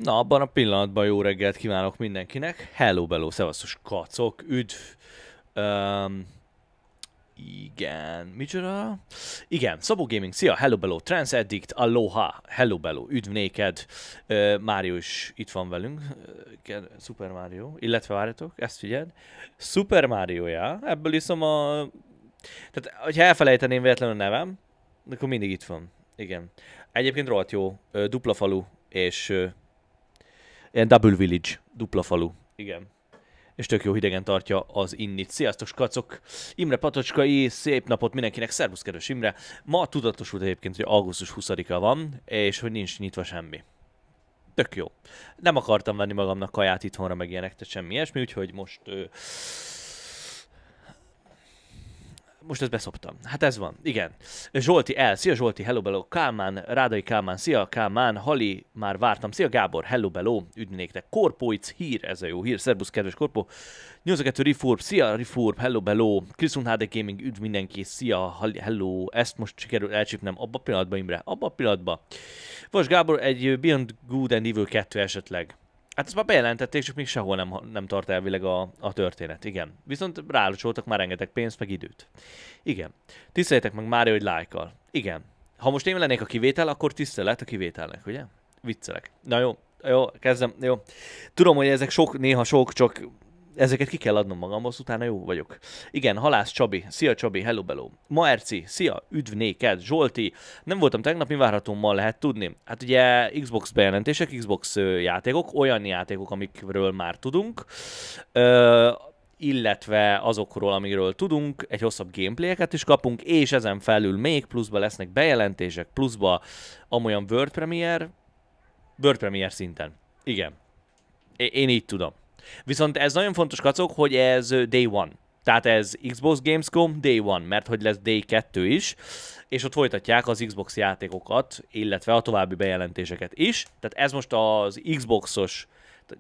Na, abban a pillanatban jó reggelt kívánok mindenkinek. Hello, bello, szevasztos kacok, üdv. Um, igen, micsoda? Igen, Szabó Gaming, szia, hello, bello, Trance Addict, aloha, hello, bello, üdv néked. Mário is itt van velünk, Super Mario, illetve várjatok, ezt figyeld. Super Mario, ja, ebből iszom a... Tehát, hogyha elfelejteném véletlenül a nevem, akkor mindig itt van, igen. Egyébként rohadt jó, dupla falu, és... ilyen Double Village, dupla falu, igen. És tök jó hidegen tartja az innit. Sziasztok, skacok! Imre Patocskai, szép napot mindenkinek, szervusz kedves Imre! Ma tudatosult egyébként, hogy augusztus 20-a van, és hogy nincs nyitva semmi. Tök jó. Nem akartam venni magamnak kaját itthonra, meg ilyenek, tehát semmi ilyesmi, úgyhogy most... Most ezt beszoptam. Hát ez van, igen. Zsolti L, szia Zsolti, hello bello, Kálmán, Rádai Kálmán, szia Kálmán, Hali, már vártam, szia Gábor, hello bello, üdvnéktek, Korpóic, hír, ez a jó hír, szervusz kedves Korpó, 82 Refurb, szia Refurb, hello bello, Kriszun HD Gaming, üdv mindenki, szia, hello, ezt most sikerül elcsípnem, abba a pillanatban Imre, abba a pillanatban. Vas Gábor, egy Beyond Good and Evil 2 esetleg. Hát ezt már bejelentették, csak még sehol nem tart elvileg a történet, igen. Viszont rálocsoltak már rengeteg pénzt, meg időt. Igen. Tiszteljétek meg Mário, hogy lájkkal. Igen. Ha most én lennék a kivétel, akkor tisztelet a kivételnek, ugye? Viccelek. Na jó, kezdem, jó. Tudom, hogy ezek néha sok, csak ezeket ki kell adnom magamhoz, utána jó vagyok. Igen, Halász Csabi, szia Csabi, hello bello. Maerci, szia, üdv néked, Zsolti. Nem voltam tegnap, mi várható ma lehet tudni? Hát ugye Xbox bejelentések, Xbox játékok, olyan játékok, amikről már tudunk, illetve azokról, amiről tudunk, egy hosszabb gameplayeket is kapunk, és ezen felül még pluszba lesznek bejelentések, pluszba amolyan World Premiere szinten. Igen. Én így tudom. Viszont ez nagyon fontos, kacok, hogy ez Day One. Tehát ez Xbox Gamescom Day One, mert hogy lesz Day 2 is, és ott folytatják az Xbox játékokat, illetve a további bejelentéseket is. Tehát ez most az Xboxos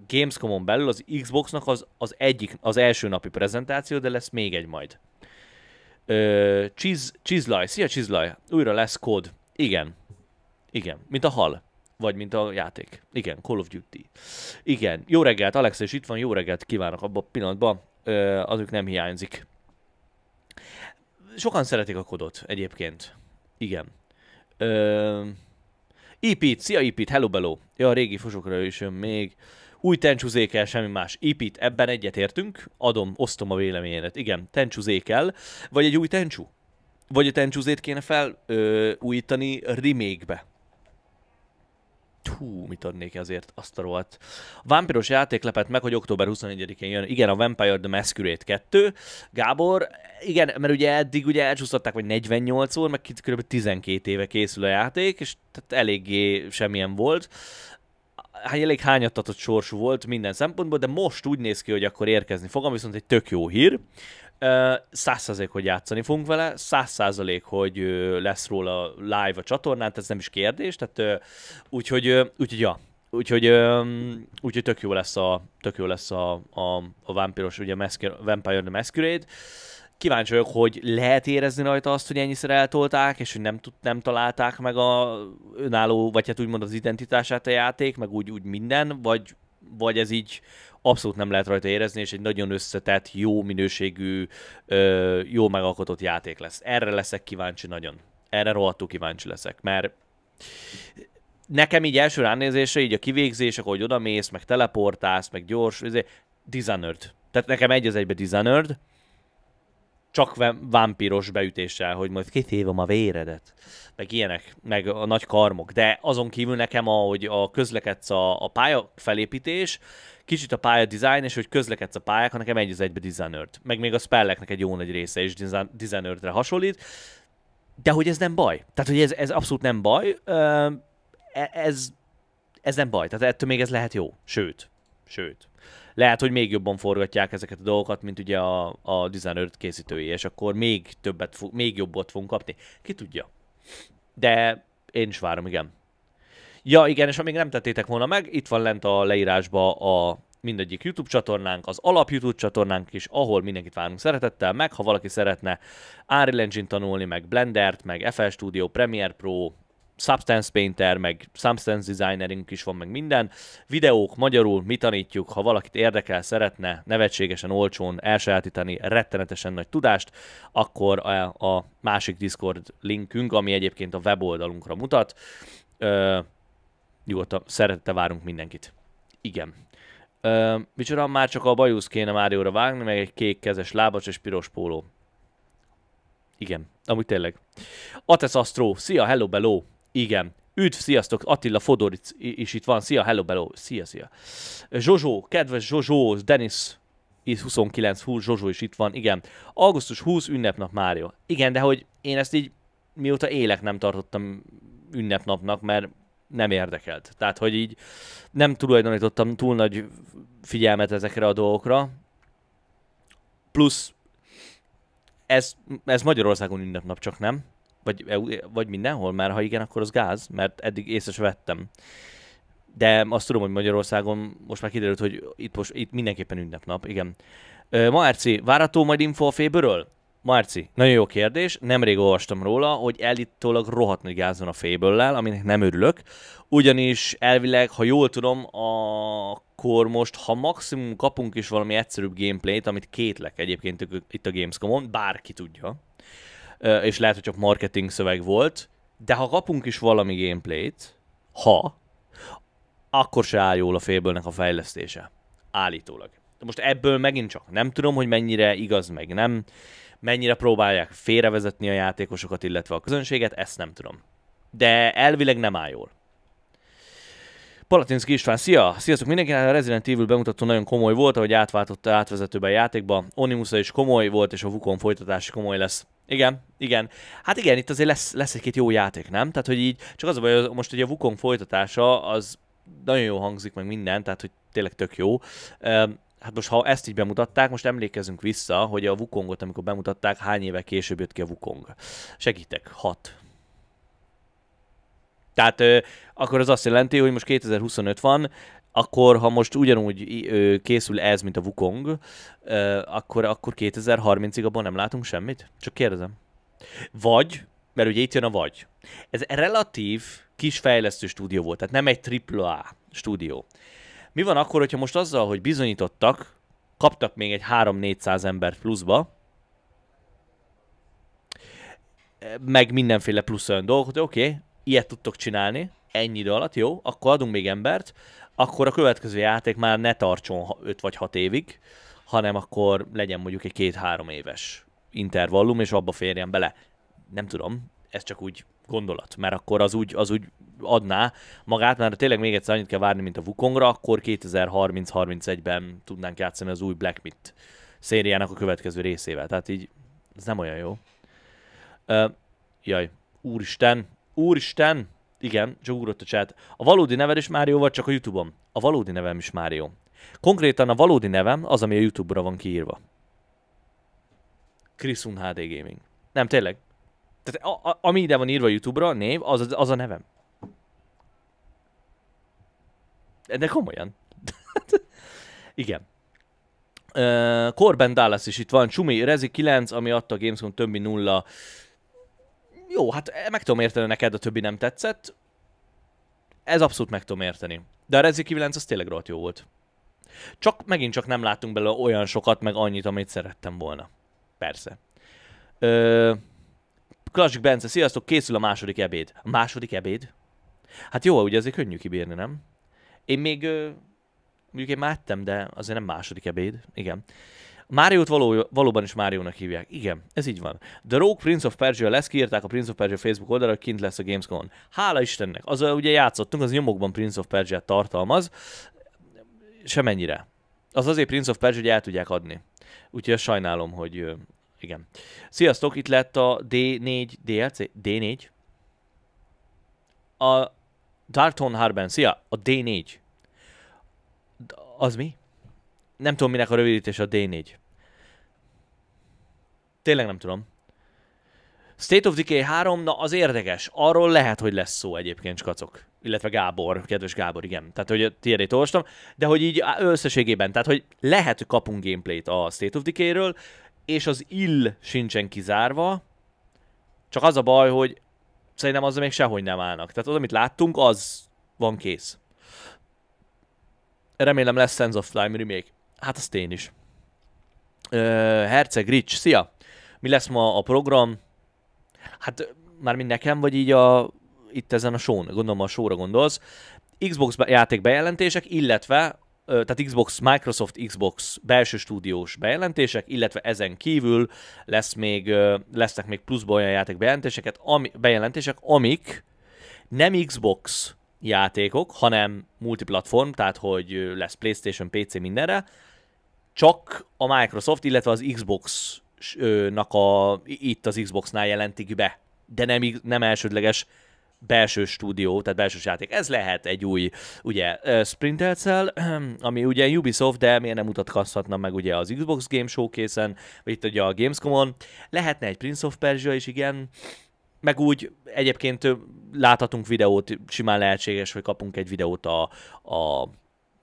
Gamescomon belül az Xboxnak az első napi prezentáció, de lesz még egy majd. Csizlaj, szia Csizlaj, újra lesz kód. Igen, mint a hal. Vagy mint a játék. Igen, Call of Duty. Igen, jó reggelt, Alexa is itt van, jó reggelt kívánok abban a pillanatban. Azok nem hiányzik. Sokan szeretik a kodot egyébként. Igen. Ipit, szia Ipit, hello bello. Ja, a régi fosokra is jön még. Új tencsúzékel, semmi más. Ipit, ebben egyetértünk. Osztom a véleményedet. Igen, tencsúzékel. Vagy egy új tencsú. Vagy a tencsúzét kéne felújítani remake-be. Hú, mit adnék ezért, azt a rohadt. A vámpiros játék lepett meg, hogy október 21-én jön. Igen, a Vampire the Masquerade 2. Gábor, igen, mert ugye eddig ugye elcsúsztatták, vagy 48-szor, meg kb. 12 éve készül a játék, és tehát eléggé semmilyen volt. Elég hányattatott sorsú volt minden szempontból, de most úgy néz ki, hogy akkor érkezni fog, viszont egy tök jó hír. 100%, hogy játszani fogunk vele, 100%, hogy lesz róla live a csatornán, ez nem is kérdés, tehát úgyhogy tök jó lesz a vámpiros, ugye Vampire the Masquerade. Kíváncsi vagyok, hogy lehet érezni rajta azt, hogy ennyiszer eltolták, és hogy nem találták meg a önálló, vagy hát úgymond az identitását a játék, meg úgy minden, vagy ez így abszolút nem lehet rajta érezni, és egy nagyon összetett, jó minőségű, jó megalkotott játék lesz. Erre leszek kíváncsi nagyon. Erre rohadtul kíváncsi leszek, mert nekem így első ránézésre, így a kivégzések, ahogy odamész, meg teleportálsz, meg gyors, Dishonored. Tehát nekem egy az egybe Dishonored, csak vámpiros beütéssel, hogy majd kiszívom a véredet, meg ilyenek, meg a nagy karmok, de azon kívül nekem, ahogy a közlekedsz a pálya felépítés, kicsit a pálya design, és hogy közlekedsz a pályákon, nekem egy az egybe Dishonored. Meg még a spelleknek egy jó nagy része is Dishonoredre hasonlít, de hogy ez nem baj. Tehát, hogy ez abszolút nem baj, ez nem baj, tehát ettől még ez lehet jó, sőt. Lehet, hogy még jobban forgatják ezeket a dolgokat, mint ugye a Dishonored készítői, és akkor még jobbat fogunk kapni. Ki tudja. De én is várom, igen. Ja, igen, és ha még nem tettétek volna meg, itt van lent a leírásba a mindegyik YouTube csatornánk, az alap YouTube csatornánk is, ahol mindenkit várunk szeretettel, meg ha valaki szeretne Unreal Engine tanulni, meg Blendert, meg FL Studio, Premiere Pro, Substance Painter, meg Substance Designerünk is van, meg minden. Videók magyarul, mi tanítjuk, ha valakit érdekel, szeretne nevetségesen, olcsón elsajátítani rettenetesen nagy tudást, akkor a másik Discord linkünk, ami egyébként a weboldalunkra mutat. Nyugodtan szeretettel várunk mindenkit. Igen. Micsoda, már csak a bajusz kéne Márióra vágni, meg egy kék kezes lábas és piros póló. Igen, amúgy tényleg. Atesz Astro, szia, hello, bello. Igen. Üdv, sziasztok, Attila Fodoric is itt van. Szia, hello, bello. Szia, szia. Zsozsó, kedves Zsozsó, Denis 29, Zsozsó is itt van. Igen. Augusztus 20, ünnepnap Mário. Igen, de hogy én ezt így mióta élek nem tartottam ünnepnapnak, mert nem érdekelt. Tehát, hogy így nem tulajdonítottam túl nagy figyelmet ezekre a dolgokra. Plusz ez Magyarországon ünnepnap, csak nem? Vagy mindenhol? Mert ha igen, akkor az gáz, mert eddig észre se vettem. De azt tudom, hogy Magyarországon most már kiderült, hogy itt mindenképpen ünnepnap, igen. Marci, várható majd info a Fable-ről? Marci, nagyon jó kérdés. Nemrég olvastam róla, hogy elítólag rohadt nagy gáz van a Fable-lel, aminek nem örülök. Ugyanis elvileg, ha jól tudom, akkor most, ha maximum kapunk is valami egyszerűbb gameplayt, amit kétlek egyébként itt a Gamescom-on, bárki tudja. És lehet, hogy csak marketing szöveg volt, de ha kapunk is valami gameplayt, akkor se áll jól a Fable-nek a fejlesztése. Állítólag. De most ebből megint csak nem tudom, hogy mennyire igaz, meg nem. Mennyire próbálják félrevezetni a játékosokat, illetve a közönséget, ezt nem tudom. De elvileg nem áll jól. Palatinszki István, szia! Sziasztok mindenkinek! A Resident Evil bemutató nagyon komoly volt, ahogy átváltotta átvezetőbe a játékba. Onimusa is komoly volt, és a Wukong folytatás komoly lesz. Igen, igen. Hát igen, itt azért lesz egy-két jó játék, nem? Tehát, hogy így, csak az a baj, most ugye a Wukong folytatása, az nagyon jó hangzik, meg minden, tehát, hogy tényleg tök jó. Hát most, ha ezt így bemutatták, most emlékezzünk vissza, hogy a Wukongot, amikor bemutatták, hány éve később jött ki a Wukong. Segítek, 6. Tehát akkor az azt jelenti, hogy most 2025 van, akkor ha most ugyanúgy készül ez, mint a Wukong, akkor 2030-ig abban nem látunk semmit? Csak kérdezem. Vagy, mert ugye itt jön a vagy. Ez relatív kis fejlesztő stúdió volt, tehát nem egy AAA stúdió. Mi van akkor, hogyha most azzal, hogy bizonyítottak, kaptak még egy 300-400 embert pluszba, meg mindenféle plusz olyan dolgot, hogy oké, ilyet tudtok csinálni, ennyi idő alatt, jó, akkor adunk még embert, akkor a következő játék már ne tartson 5 vagy 6 évig, hanem akkor legyen mondjuk egy 2-3 éves intervallum, és abba férjen bele. Nem tudom, ez csak úgy gondolat, mert akkor az úgy adná magát, mert tényleg még egyszer annyit kell várni, mint a Wukongra, akkor 2030-31-ben tudnánk játszani az új Black Myth szériának a következő részével. Tehát így, ez nem olyan jó. Jaj, úristen, igen, csak ugrott a chat. A valódi neved is Mário, vagy csak a YouTube-on? A valódi nevem is Mário. Konkrétan a valódi nevem az, ami a YouTube-ra van kiírva. Krisun HD Gaming. Nem, tényleg. Tehát ami ide van írva a YouTube-ra, név, az a nevem. De komolyan. Igen. Corben Dallas is itt van. Csumi, Rezi 9, ami adta a Gamescom, többi 0. Jó, hát meg tudom érteni, neked a többi nem tetszett. Ez abszolút meg tudom érteni. De a Rezi 9 az tényleg rohadt jó volt. Megint csak nem láttunk belőle olyan sokat, meg annyit, amit szerettem volna. Persze. Klasik Bence, sziasztok, készül a második ebéd. A második ebéd? Hát jó, ugye azért könnyű kibírni, nem? Én még, mondjuk én már ettem, de azért nem második ebéd. Igen. Máriót valóban is Máriónak hívják. Igen, ez így van. The Rogue Prince of Persia lesz, kiírták a Prince of Persia Facebook oldalra, hogy kint lesz a Gamescom-on. Hála Istennek, azzal ugye játszottunk, az nyomokban Prince of Persia tartalmaz. Semennyire. Az azért Prince of Persia, hogy el tudják adni. Úgyhogy azt sajnálom, hogy igen. Sziasztok, itt lett a D4 DLC. D4? A Darkton Harben. Szia, a D4. Az mi? Nem tudom, minek a rövidítés a D4. Tényleg nem tudom. State of Decay 3, na az érdekes. Arról lehet, hogy lesz szó egyébként, skacok. Illetve Gábor, kedves Gábor, igen. Tehát, hogy tiédét olvastam. De hogy így összességében, tehát, hogy lehet, hogy kapunk gameplayt a State of Decay-ről, és az ill sincsen kizárva. Csak az a baj, hogy szerintem azzal még sehogy nem állnak. Tehát az, amit láttunk, az van kész. Remélem lesz Sands of Time remake. Hát azt én is. Herceg Rich, szia! Mi lesz ma a program? Hát mármint nekem, vagy így itt ezen a show-n, gondolom a show-ra gondolsz. Xbox játék bejelentések, illetve tehát Microsoft Xbox belső stúdiós bejelentések, illetve ezen kívül lesznek még pluszba olyan játék bejelentések, amik nem Xbox játékok, hanem multiplatform, tehát hogy lesz PlayStation, PC mindenre, csak a Microsoft, illetve az Xbox-nak itt az Xbox-nál jelentik be, de nem elsődleges belső stúdió, tehát belsős játék. Ez lehet egy új, ugye, Splinter Cell, ami ugye Ubisoft, de miért nem mutatkozhatna meg ugye az Xbox Game Showcase-en, vagy itt ugye a Gamescom-on. Lehetne egy Prince of Persia is, igen, meg úgy egyébként láthatunk videót, simán lehetséges, hogy kapunk egy videót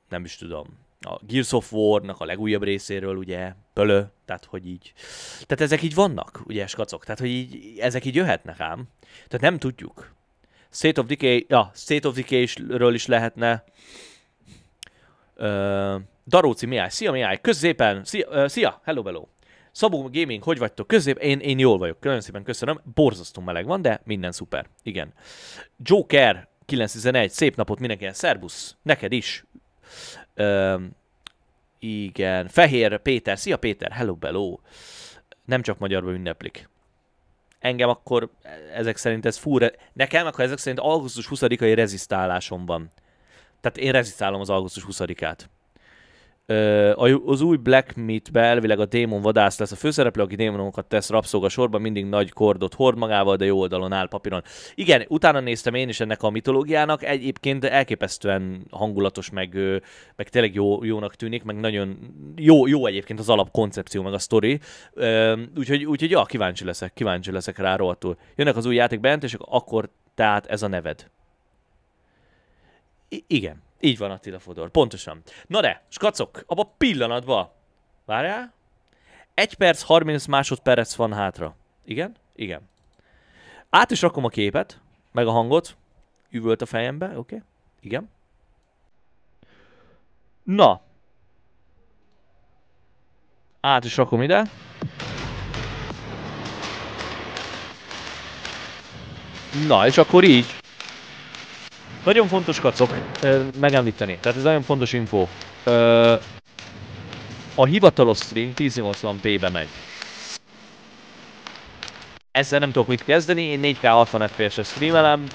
nem is tudom, a Gears of War-nak a legújabb részéről, ugye, tehát hogy így. Tehát ezek így vannak, ugye, skacok, tehát hogy így, ezek így jöhetnek ám. Tehát nem tudjuk. State of Decay-ről is lehetne. Daróci Miály, szia Miály, köszépen, szia, hello. Szabó Gaming, hogy vagytok? Én jól vagyok, nagyon szépen köszönöm. Borzasztó meleg van, de minden szuper, igen. Joker 911, szép napot mindenkinek, szervusz, neked is. Igen, Fehér Péter, szia Péter, hello. Nem csak magyarban ünneplik. Engem akkor ezek szerint ez nekem akkor ezek szerint augusztus 20-ai rezisztálásom van. Tehát én rezisztálom az augusztus 20-át. Az új Black Meat-be elvileg a démon vadász lesz a főszereplő, aki démonokat tesz rabszolgasorban, mindig nagy kordot hord magával, de jó oldalon áll papíron. Igen, utána néztem én is ennek a mitológiának, egyébként elképesztően hangulatos, meg tényleg jónak tűnik, meg nagyon jó egyébként az alapkoncepció, meg a sztori. Úgyhogy ja, kíváncsi leszek rá rohadtul. Jönnek az új játékbejelentések, akkor tehát ez a neved. Igen. Így van, Attila Fodor, pontosan. Na de, skacok, abba pillanatban. Várjál? 1 perc, 30 másodperc van hátra. Igen? Igen. Át is rakom a képet, meg a hangot. Üvölt a fejembe, oké? Igen. Na. Át is rakom ide. Na, és akkor így. Nagyon fontos, kacok, megemlíteni. Tehát ez nagyon fontos info. A hivatalos stream 1080p-be megy. Ezzel nem tudok mit kezdeni, én 4K 60 FPS-re streamelem.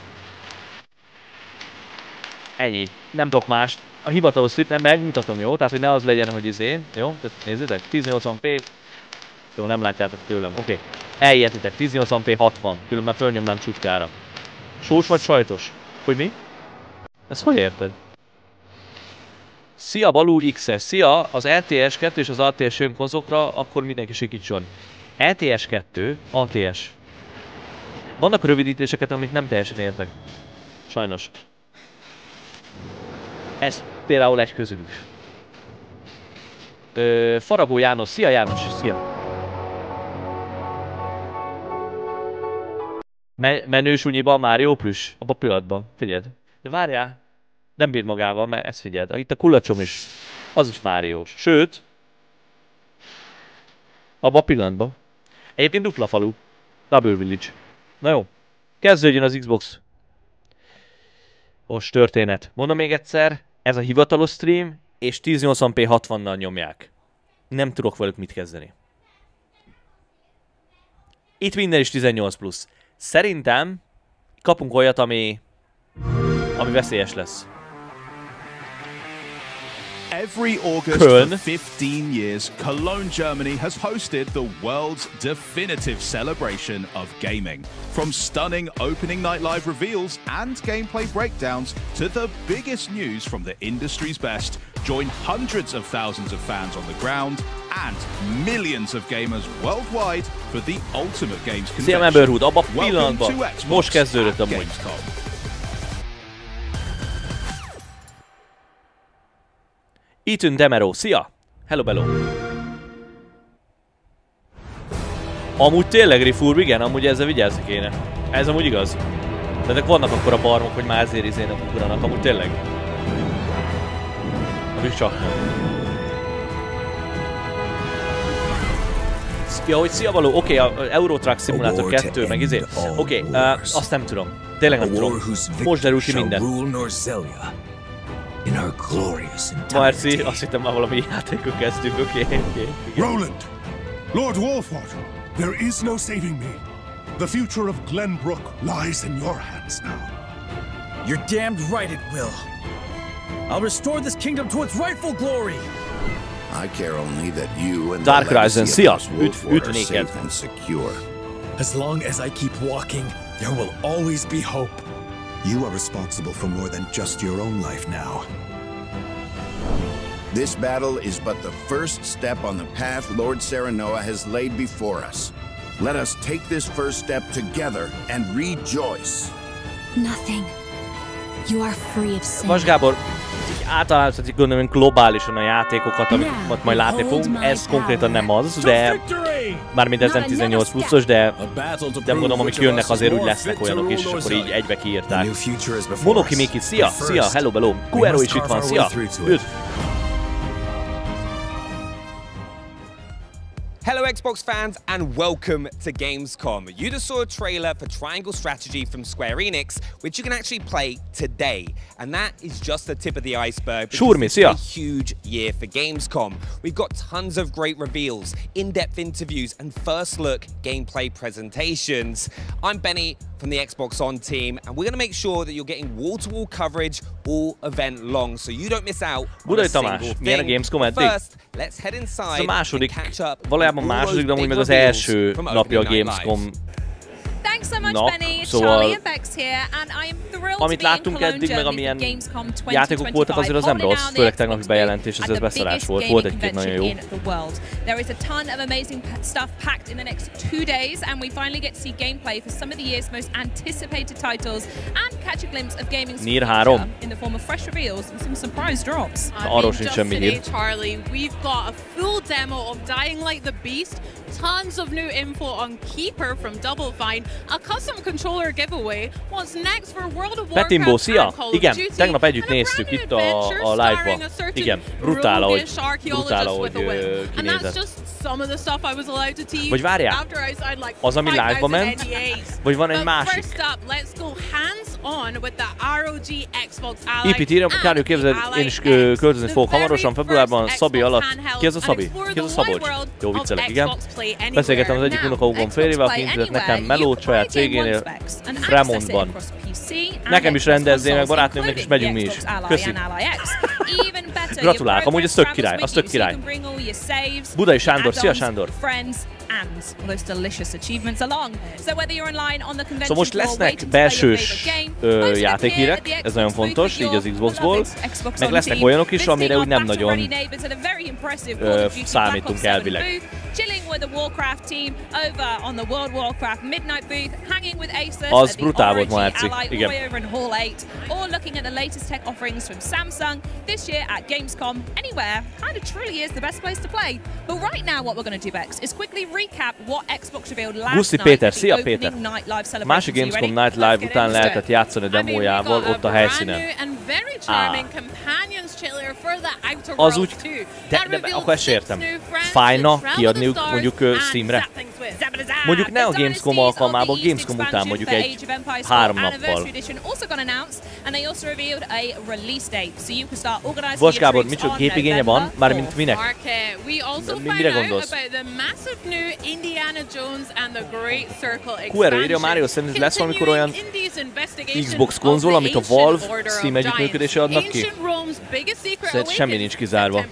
Ennyi. Nem tudok más. A hivatalos stream nem megmutatom, jó? Tehát, hogy ne az legyen, hogy jó? Tehát nézzétek, 1080p. Jó, nem látjátok tőlem. Oké. Eljetitek, 1080p 60. Különben fölnyomnám csutkára. Sós vagy sajtos? Hogy mi? Ezt hogy érted? Szia Balú XS, szia! Az LTS 2 és az ATS önkozokra, akkor mindenki sikítson. LTS 2, ATS. Vannak rövidítéseket, amit nem teljesen értek. Sajnos. Ez például egy közülük. Faragó János, szia János, szia! Menősunyiban Mário Plüss, abban a pillanatban, figyeld. De várjál, nem bír magával, mert ezt figyeld. Itt a kulacsom is, az is Máriós. Sőt, abban a pillanatban. Egyébként dupla falu, Double Village. Na jó, kezdődjön az Xbox. Most történet. Mondom még egyszer, ez a hivatalos stream, és 1080p 60-nal nyomják. Nem tudok velük mit kezdeni. Itt minden is 18+. Szerintem kapunk olyat, ami veszélyes lesz. Every August for 15 years, Cologne, Germany has hosted the world's definitive celebration of gaming. From stunning opening night live reveals and gameplay breakdowns to the biggest news from the industry's best, join hundreds of thousands of fans on the ground and millions of gamers worldwide for the ultimate games convention. Szia Memberhood, abba pillanatban. Most kezdődött amúgy. Ethan Demero, szia! Hello, bello! Amúgy tényleg Rifurb, igen, amúgy ezzel vigyázni kéne. Ez amúgy igaz. De ezek vannak akkor a barmok, hogy már ezért izének ugranak, amúgy tényleg. Amíg csak nem. Ja, hogy szia való, oké, a Euro Truck Simulator 2, meg izé. Oké, azt nem tudom. Tényleg nem tudom. Most derül ki minden. Marci, azt hittem már valami játékot kezdtünk, oké. Roland! Lord Wolfwater, there is no saving me. The future of Glenbrook lies in your hands now. You're damned right it will. I'll restore this kingdom to its rightful glory. I care only that you and Dark Horizon, szia! Üdv néked! As long as I keep walking, there will always be hope. You are responsible for more than just your own life now. This battle is but the first step on the path Lord Serenoa has laid before us. Let us take this first step together and rejoice. Nothing. You are free of sin. Most Gábor, általában gondolom, hogy globálisan a játékokat, amit majd látni fogunk, ez konkrétan nem az, de mármint ezen 18 pluszos, de gondolom, amik jönnek azért úgy lesznek olyanok is, és akkor így egybe kiírták. Monoki Miki, szia! Szia! Hello, bello! Kuero is itt van, szia! Üdv! Hello Xbox fans and welcome to Gamescom. You just saw a trailer for Triangle Strategy from Square Enix, which you can actually play today. And that is just the tip of the iceberg because it's a huge year for Gamescom. We've got tons of great reveals, in-depth interviews and first look gameplay presentations. I'm Benny from the Xbox On team and we're going to make sure that you're getting wall-to-wall coverage all event long so you don't miss out on a single thing. First, let's head inside and catch up. Valójában második, de amúgy meg az első napja a Gamescom. Thanks so much, Benny. Charlie and Bex here, and I am thrilled amit láttunk eddig, meg amilyen játékok voltak, azért az nem rossz, főleg tegnapi bejelentés, ez beszarás volt. Volt egy-két nagyon jó. There is a ton of amazing stuff packed in the next 2 days, and we finally get to see gameplay for some of the year's most anticipated titles, and catch a glimpse of gaming's future in the form of fresh reveals and some surprise drops. Arról sincs semmi hír. Charlie, we've got a full demo of Dying Light the Beast, tons of new info on Keeper from Double Fine, a custom controller giveaway, what's next for World of Warcraft and Call of Duty, tegnap együtt néztük itt a live-ba. Igen, brutál, ahogy kinézett. Vagy várjál, az, ami live-ba ment, vagy van egy másik? Épít írja, Károly, képzeld, én is költözni fogok hamarosan, februárban, Szabi alatt. Ki ez a Szabi? Ki ez a Szabolcs? Jó, viccelek, igen. Beszélgettem az egyik unokahúgom férjével, aki intézett nekem melót saját cégénél, Fremontban. Nekem is rendezzél meg, barátnőmnek is megyünk mi is. Köszi. Gratulálok, amúgy ez tök király, az tök király. Budai Sándor, szia Sándor! Szóval most lesznek belsős játékhírek, ez nagyon fontos, így az Xboxból, meg lesznek olyanok is, amire úgy nem nagyon számítunk elvileg. Az brutál volt ma játszik, igen. This year at Gamescom, anywhere kind of truly is the best place to play. But right now what we're going to do, Bex, is quickly recap what Xbox revealed last night Péter, for the opening night live celebration. Másik Gamescom Night Live után lehetett játszani demójával ott a helyszínen. Az úgy, de akkor ezt értem. Fájna kiadniuk mondjuk Steamre. Mondjuk ne a Gamescom alkalmában, Gamescom után mondjuk egy 3 nappal. Bocs Gábor, micsoda gépigénye van? Mármint minek? Mire gondolsz? Kuero írja, Mário szerint lesz valamikor olyan Xbox konzol, amit a Valve Steam együttműködése adnak ki? Szerintem semmi nincs kizárva.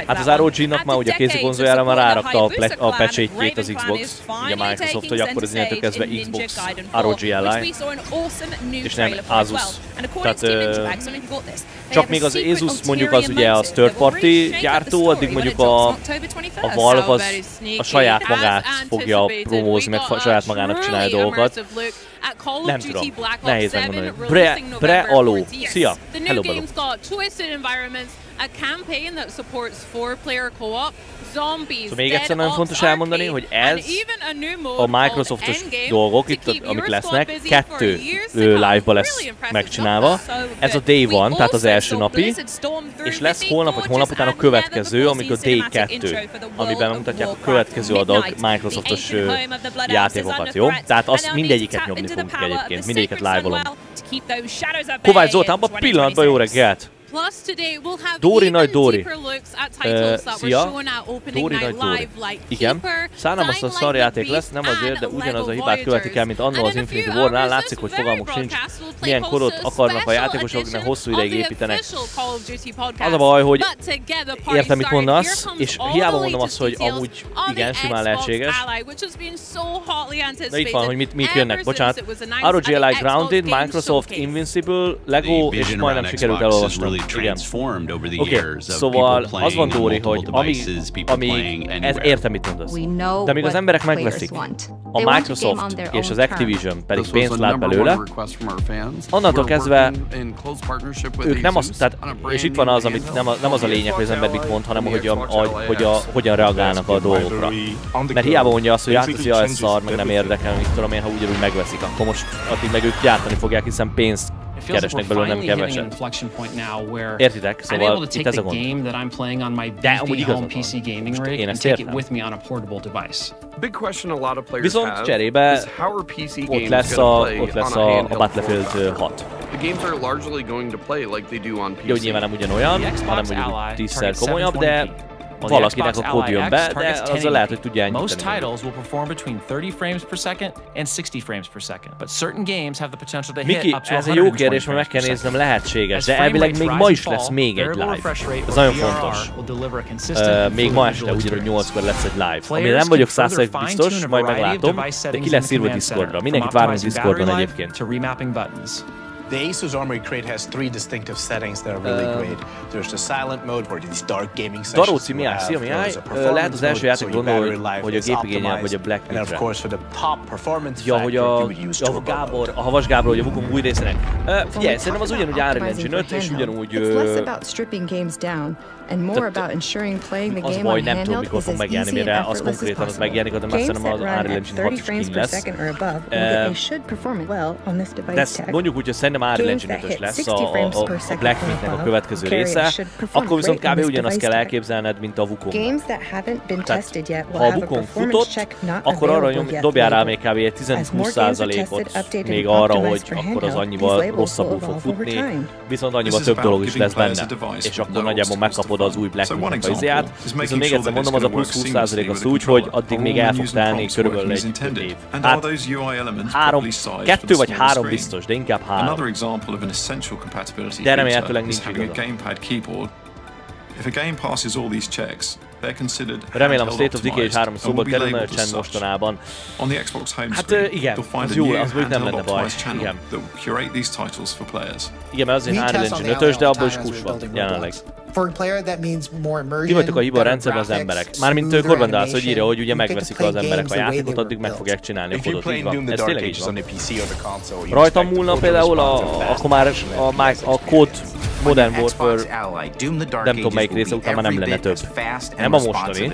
Hát az ROG-nak már ugye a kézi konzoljára már rárakta a patch-ét az Xbox, ugye Microsoft, hogy akkor az innentől kezdve Xbox ROG Ally, és nem Asus. Tehát csak még az Asus mondjuk az ugye az third party gyártó, addig mondjuk a Valve az a saját magát fogja promózni, meg saját magának csinálja dolgokat. Nem tudom, nehéz megmondani. Bre Aló, szia! Hello, Baló. a campaign that supports 4-player co-op, zombies, még egyszer nagyon fontos elmondani, hogy ez a Microsoftos dolgok, itt, amik lesznek, 2 live-ba lesz megcsinálva. Ez a Day 1, tehát az első napi, és lesz holnap vagy holnap után a következő, amikor Day 2, amiben megmutatják a következő adag Microsoftos játékokat, jó? Tehát azt mindegyiket nyomni fogunk egyébként, mindegyiket live-olom. Kovács Zoltán, abban a pillanatban jó reggelt! Dóri Nagy Dóri. Szia. Dóri Nagy Dóri. Igen. Szánalmas a szarjáték lesz, nem azért, de ugyanaz a hibát követik el, mint annó az Infinity War-nál. Látszik, hogy fogalmuk sincs, milyen korot akarnak a játékosok, mert hosszú ideig építenek. Az a baj, hogy értem, mit mondasz, és hiába mondom azt, hogy amúgy igen, simán lehetséges. Na itt van, hogy mit jönnek, bocsánat. ROG Ally Grounded, Microsoft Invincible, Lego, és majdnem sikerült elolvasnom. Igen. Oké, szóval az van, Dóri, hogy amíg értem, mit mondasz. De amíg az emberek megveszik, a Microsoft és az Activision pedig pénzt lát belőle, onnantól kezdve ők nem azt, tehát, és itt van az, amit nem az a lényeg, hogy az ember mit mond, hanem hogy hogyan reagálnak a dolgokra. Mert hiába mondja azt, hogy áteszi, ez szar, meg nem érdekel, mit tudom én, ha ugyanúgy megveszik, akkor most addig meg ők gyártani fogják, hiszen pénzt keresnek belőle, nem keveset. Értitek? Szóval itt ez a gond. De amúgy igazad van. Most én ezt értem. Viszont cserébe ott lesz a Battlefield 6. Jó, nyilván nem ugyanolyan, hanem mondjuk 10-szer komolyabb, de valakinek a kód jön be, de azzal lehet, hogy tudja ennyiteni. Most titles will perform between 30 frames per second and 60 frames per second, but certain games have the potential to hit up to 120 frames per second. ez egy jó kérdés, mert meg kell néznem, lehetséges, de elvileg még ma is lesz még egy live. Ez nagyon fontos. Még ma este ugyanúgy 8-kor lesz egy live. Amire nem vagyok 100% biztos, majd meglátom, de ki lesz írva Discordra. Mindenkit várunk Discordon egyébként. The Asus Armory Crate has 3 distinctive settings that are really great. There's the silent mode where these dark gaming sessions. Daróci Mihály, szia Mihály! Lehet az első játék gondolni, hogy a gépigényel vagy a Black Myth-re. Ja, hogy a Gábor, a Havas Gábor, hogy a Wukong új részének. Figyelj, szerintem az ugyanúgy Unreal Engine 5, és ugyanúgy... Az baj, nem tudom, mikor fog megjelenni, mire az konkrétan az megjelenik, de már szerintem az Unreal Engine 6 is kín lesz. De ezt mondjuk úgy, hogy szerintem Unreal Engine 5-ös lesz a Black Myth-nek a következő része, akkor viszont kb. Ugyanazt kell elképzelned, mint a Wukong. Tehát, ha a Wukong futott, akkor arra dobjál rá még kb. Egy 10-20%-ot még arra, hogy akkor az annyival rosszabbul fog futni, viszont annyival több dolog is lesz benne, és akkor nagyjából megkapod az új Black Myth-nek a izját. Viszont még egyszer mondom, az a plusz 20% az úgy, hogy addig még el fog telni körülbelül egy év. Hát 2 vagy 3 biztos, de inkább 3. De remélhetőleg nincs igaza. Remélem a State of Decay 3 szóba kerül, mert csend mostanában. Hát igen, az jó, az mondjuk nem lenne baj. Igen. Igen, mert azért Unreal Engine 5-ös, de abból is kus van jelenleg. Ti vagytok a hiba a rendszerben az emberek. Mármint Korban hogy írja, hogy ugye megveszik az emberek a játékot, addig meg fogják csinálni a kodot. Így van. Ez tényleg így van. Rajtam múlna például akkor már a kód Modern Warfare, nem tudom melyik része után már nem lenne több. Nem a mostani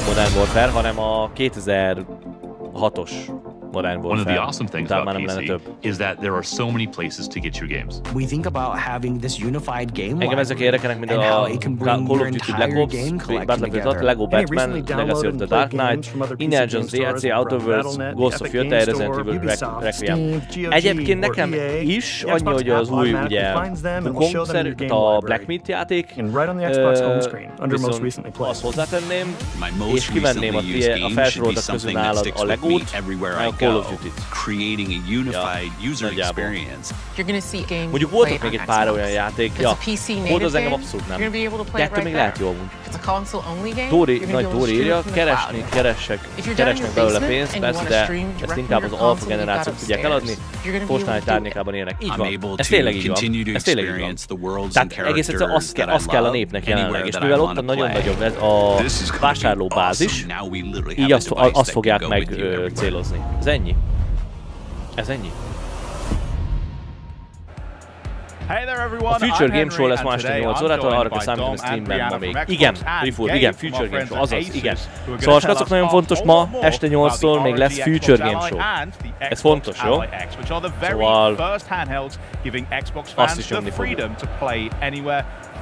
Modern Warfare, hanem a 2006-os Modern Warfare. One of the awesome things about PC is that there are so many places to get your games. We think about having this unified game engem ezek érdekelnek, mint a Call of Duty Black Ops, Battlefield 6, Lego Batman, Legacy of the Dark Knight, Indiana Jones DLC, Outer Worlds, Ghost of Yotei, Resident Evil Requiem. Egyébként nekem is annyi, hogy az új ugye Wukong szerint a Black Myth játék, viszont azt hozzátenném, és kivenném a felsoroltak közül nálad a Legót, a Call of Duty-t. Mondjuk voltak még egy pár olyan játék, volt az engem abszolút nem. De ettől még lehet jó amúgy. Nagy Dóri írja, keresnek belőle pénzt, persze, de ezt inkább az alfa generációk tudják eladni, Fortnite árnyékában élnek. Így van, ez tényleg így van. Ez tényleg így van. Tehát egész egyszerűen az kell a népnek jelenleg, és mivel ott a nagyon nagyobb a vásárlóbázis, így azt fogják meg célozni. Ez ennyi. Ez ennyi. A Future Game Show lesz ma este 8 órától, arra kell számítani a streamben ma még. Igen, Rifur, igen, Future Game Show, azaz, igen. Szóval skacok, nagyon fontos, ma este 8-tól még lesz Future Game Show. Ez fontos, jó? Szóval azt is nyomni fogjuk.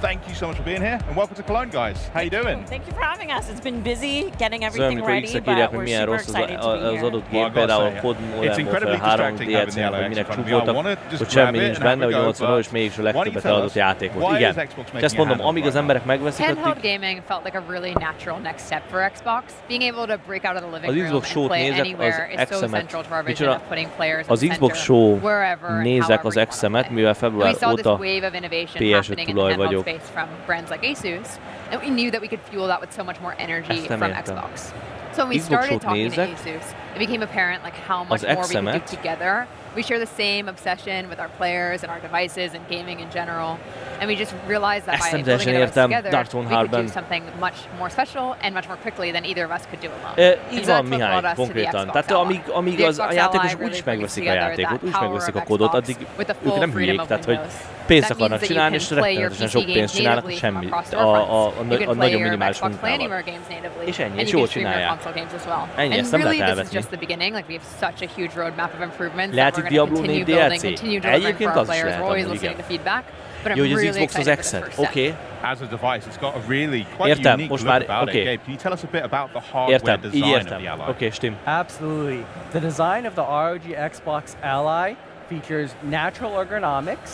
Thank you so much for being here and welcome to Cologne, guys. How you doing? Thank you for having us. It's been busy getting everything ready, but we're super excited to be here. Az adott gép, például a Pod Modern Warfare 3 DLC-nek, hogy minek csúfoltak, hogy semmi nincs benne, hogy 80 és mégis a legtöbbet eladott játék volt. Igen. És ezt mondom, amíg az emberek megveszik, handheld gaming felt like a really natural next step for Xbox. Being able to break out of the living room and play anywhere is so central to our vision of putting players in the center wherever, nézek az X-emet, mivel február óta PS5 tulaj vagyok. From brands like Asus, and we knew that we could fuel that with so much more energy from Xbox. So when we started talking to Asus, it became apparent like how much more we could do together. We share the same obsession with our players and our devices and gaming in general, and we just realized that by putting it together, we could do something much more special and much more quickly than either of us could do alone. Így van, Mihály, konkrétan. Tehát amíg a játékos úgyis megveszik a játékot, úgyis megveszik a kódot, addig ők nem hülyék, tehát hogy pénzt akarnak csinálni, és rettenetesen sok pénzt csinálnak, semmi. A nagyon minimális munkával. És ennyi, és jól csinálják. Ennyi, ezt nem lehet elvetni. Lehet itt Diablo 4 DLC? Egyébként az is lehet, amúgy igen. Jó, hogy az Xbox az X-et, oké. Értem, most már, oké. Értem, így értem. Oké, Stim. Absolutely. The design of the ROG Xbox Ally features natural ergonomics,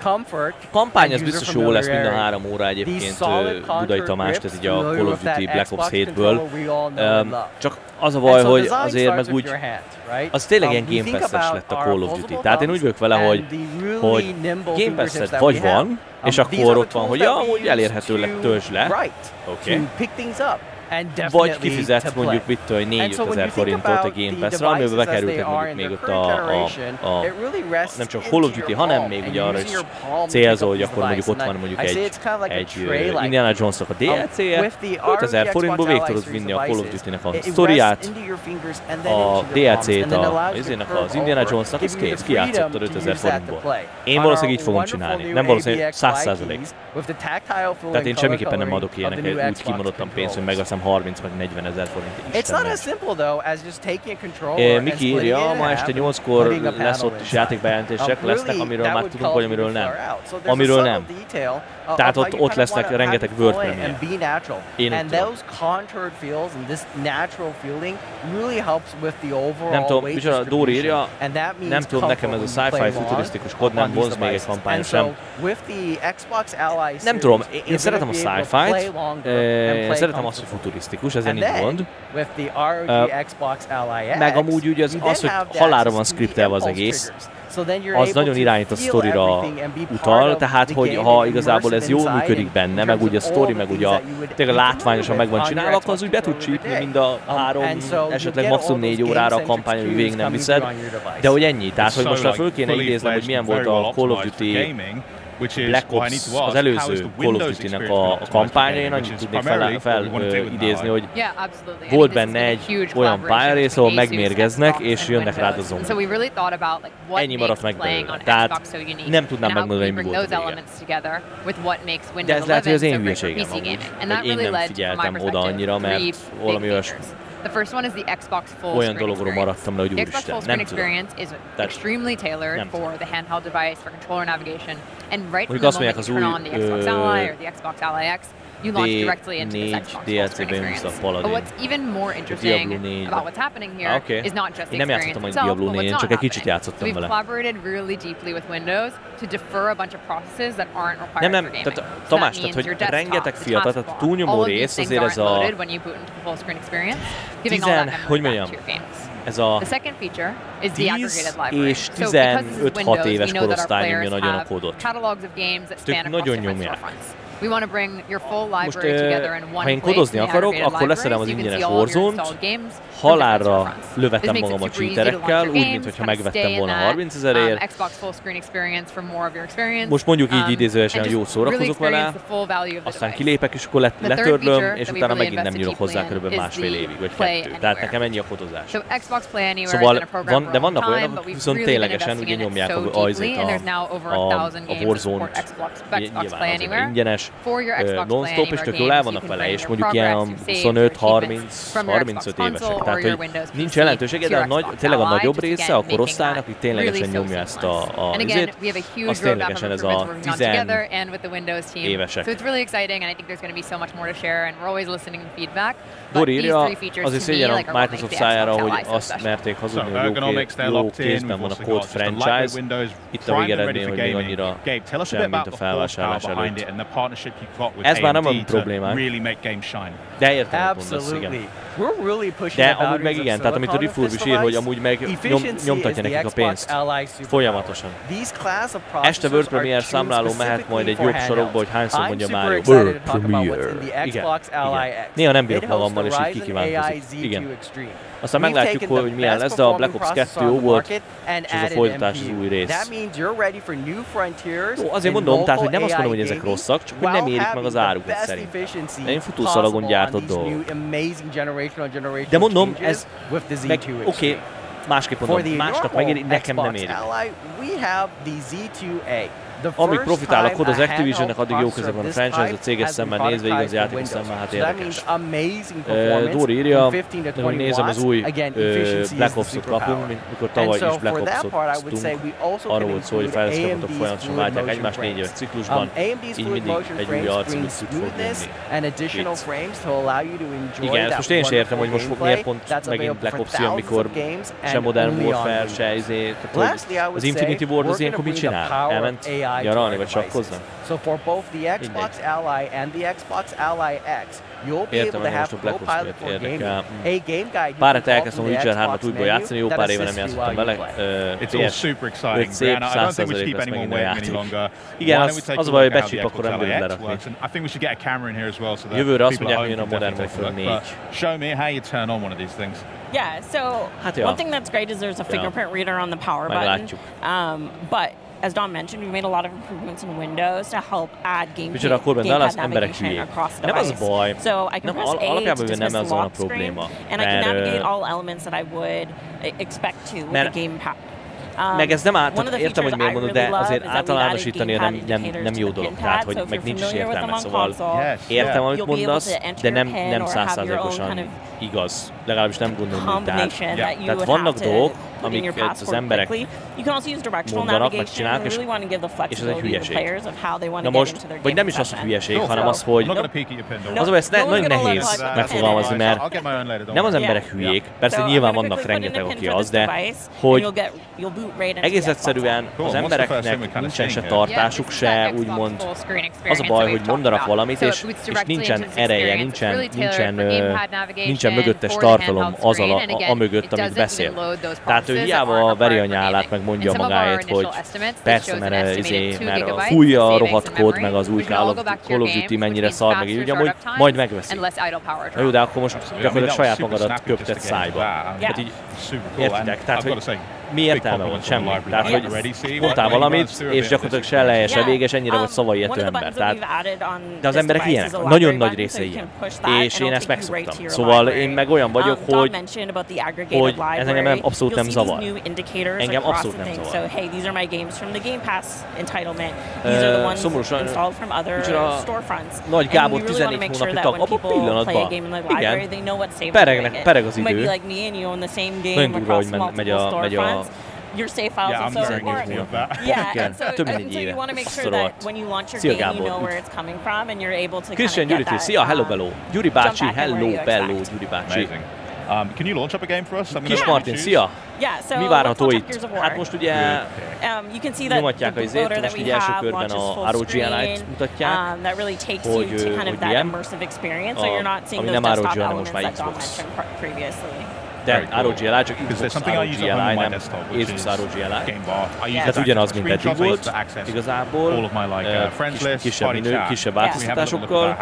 comfort, kampány az biztos jó lesz mind a 3 óra egyébként Budai Tamás, tehát így a Call of Duty Black Ops 7-ből. Csak az a baj, hogy azért meg úgy, az tényleg ilyen Game Pass-es lett a Call of Duty. Tehát én úgy vagyok vele, hogy Game Pass-et vagy van, és akkor ott van, hogy ja, amúgy elérhetőleg töltsd le. Oké. Vagy kifizetsz mondjuk mit 4-5 ezer forintot a Game Pass-ra, amiben bekerültek mondjuk még ott a nem csak Call of Duty, hanem még ugye arra is célzol, hogy akkor mondjuk ott van mondjuk egy Indiana Jones-nak a DLC-je, 5000 forintból végig tudod vinni a Call of Duty-nek a sztoriát, a DLC-t az Indiana Jones-nak, ez kész, kijátszottad 5000 forintból. Én valószínűleg így fogom csinálni, nem valószínűleg 100%. Tehát én semmiképpen nem adok ilyeneket úgy kimondottan pénzt, hogy megveszem 30 vagy 40 ezer forint. Miki írja, ma este 8-kor lesz ott is játékbejelentések, lesznek, amiről már tudunk, vagy amiről nem. Amiről nem. Tehát ott lesznek rengeteg World Premiere. Én úgy tudom. Nem tudom, micsoda Dóri írja, nem tudom, nekem ez a sci-fi futurisztikus kod nem vonz még egy kampány sem. Nem tudom, én szeretem a sci-fi-t, én szeretem azt, hogy futurisztikus, ezen így gond. Meg amúgy ugye az, hogy halálra van skriptelve az egész, az nagyon irányít a sztorira utal, tehát hogy ha igazából ez jól működik benne, meg ugye a sztori, meg ugye tényleg látványosan meg van csinálva, akkor az úgy be tud csípni mind a 3, esetleg maximum 4 órára a kampány, hogy végig nem viszed, de hogy ennyi, tehát hogy most már föl kéne idéznem, hogy milyen volt a Call of Duty Black Ops, az előző Call of Duty-nek a kampánya, én annyit tudnék felidézni, hogy volt benne egy olyan pályarész, ahol megmérgeznek, és jönnek rád a zombik. Ennyi maradt meg belőle. Tehát nem tudnám megmondani, hogy mi volt a vége. De ez lehet, hogy az én hülyeségem amúgy, hogy én nem figyeltem oda annyira, mert valami olyasmi. The first one is the Xbox full olyan dologról maradtam le, hogy úristen, nem tudom. Is extremely tailored for the handheld device, for controller navigation, and right from the moment you turn on the Xbox Ally or the Xbox Ally X, you launch directly into this Xbox full screen experience. But what's even more interesting about what's happening here is not just the experience itself, but what's not happening. We've collaborated really deeply with Windows to defer a bunch of processes that aren't required for gaming. So that means your desktop, the taskbar, all of these things aren't loaded when you boot into the full screen experience, giving all that memory back to your games. The second feature is the aggregated library. So because this is Windows, we know that our players have catalogs of games that span across different storefronts. Most, ha én kodozni akarok, akkor leszerem az ingyenes Warzone-t, halálra lövetem magam a cheaterekkel, úgy, mintha megvettem volna 30 000-ért. Most mondjuk így idézőesen jó szórakozok vele, aztán kilépek, és akkor letörlöm, és utána megint nem nyúlok hozzá körülbelül másfél évig, vagy 2. Tehát nekem ennyi a kodozás. Szóval de vannak olyanok, viszont ténylegesen ugye nyomják a Warzone-t, nyilván azért ingyenes, non-stop, és tök jól el vannak vele, és mondjuk ilyen 25-35 évesek. Tehát, hogy nincs jelentősége, de tényleg a nagyobb része a korosztálynak, hogy ténylegesen nyomja ezt a izét, az ténylegesen ez a 10 évesek. Dori írja, azért szégyen a Microsoft szájára, hogy azt merték hazudni, hogy jó kézben van a Code franchise. Itt a végeredmény, hogy még annyira sem, mint a felvásárlás előtt. Ez már nem a problémánk, de értem, hogy mondasz, igen. De amúgy meg igen, tehát amit a Rifurb is ír, hogy amúgy meg nyomtatja nekik a pénzt folyamatosan. Este World Premiere számláló mehet majd egy jobb sarokba, hogy hányszor mondja Mario World Premiere. Igen. Néha nem bírok magammal, és így kikívánkozik. Igen. Aztán meglátjuk, hogy milyen lesz, de a Black Ops 2 jó volt, és ez a folytatás az új rész. Jó, azért mondom, tehát, hogy nem azt mondom, hogy ezek rosszak, csak hogy nem érik meg az árukat szerintem. De én futószalagon gyártott dolgok. De mondom, ez meg oké, másképp mondom, másnak megéri, nekem nem érik. Amíg profitál a kod az Activisionnek, addig jó köze van a franchise, a céges szemmel nézve, igaz játékos szemmel, hát érdekes. Dóri írja, hogy nézem az új Black Ops-ot kapunk, mikor tavaly is Black Ops-ot tudtunk. Arról volt szó, hogy fejlesztők folyamatosan váltják egymást 4 éves ciklusban, így mindig egy új arc, amit tud fog lenni. Igen, ezt most én sem értem, hogy most miért pont megint Black Ops jön, mikor se Modern Warfare, se izé, az Infinity Ward az ilyenkor mit csinál? Elment nyaralni, vagy sakkozni? Értem, hogy most a Black Ops miért érdekel. Pár hete elkezdtem a Witcher 3-at újból játszani, jó pár éve nem játszottam vele. Szép 100% lesz megint a játék. Igen, az a baj, hogy becsíp, akkor nem bírod lerakni. Jövőre azt mondják, hogy jön a Modern Warfare 4. Yeah, so one thing that's great is there's a fingerprint reader on the power button. But as Dom mentioned, we made a lot of improvements in Windows to help add gamepad navigation across the device. So I can press A to dismiss the lock screen, and I can navigate all elements that I would expect to with the gamepad. Meg ez nem értem, hogy miért mondod, de azért általánosítani nem jó dolog, tehát hogy meg nincs is értelme, szóval értem, amit mondasz, de nem 100%-osan igaz, legalábbis nem gondolom, hogy tehát vannak dolgok, amik az emberek mondanak, meg csinálnak, és ez egy hülyeség. Na most, vagy nem is az, hogy hülyeség, hanem az, hogy az, hogy ezt nagyon nehéz megfogalmazni, mert nem az emberek hülyék, persze nyilván vannak rengeteg, aki az, de hogy egész egyszerűen az embereknek nincsen se tartásuk, se úgymond az a baj, hogy mondanak valamit, és nincsen ereje, nincsen mögöttes tartalom az mögött, amit beszél. Tehát ő hiába veri a nyálát, meg mondja magáért, hogy persze, mert fújja a rohadt kód, meg az új Call of Duty mennyire szar, meg így, amúgy majd megveszi. Na jó, de akkor most gyakorlatilag saját magadat köptet szájba. Tehát így értitek, tehát hogy mi értelme van? Semmi. Tehát, hogy mondtál valamit, és gyakorlatilag se eleje, se vége, és ennyire vagy szavaiértő ember. Tehát, de az emberek ilyenek. Nagyon nagy része ilyen. És én ezt megszoktam. Szóval én meg olyan vagyok, hogy ez engem abszolút nem zavar. Engem abszolút nem zavar. Szomorúsan, Nagy Gábor 14 hónapi tag, abban a pillanatban. Igen. Pereg az idő. Nagyon durva, hogy megy a your save files and so forth. And so I think you want to make sure that when you launch your game, you know where it's coming from and you're able to Christian kind of get that. Szia, hello bello. Gyuri bácsi, hello bello, Gyuri bácsi. Can you launch up a game for us? Kis Martin, szia! Mi várható itt? Hát most ugye nyomatják az izét, most így első körben a ROG Ally-t mutatják, hogy milyen, ami nem ROG, hanem most már Xbox. de ROGLI csak Xbox ROGLI, nem Asus ROGLI. Tehát ugyanaz, mint eddig volt, igazából kisebb változtatásokkal.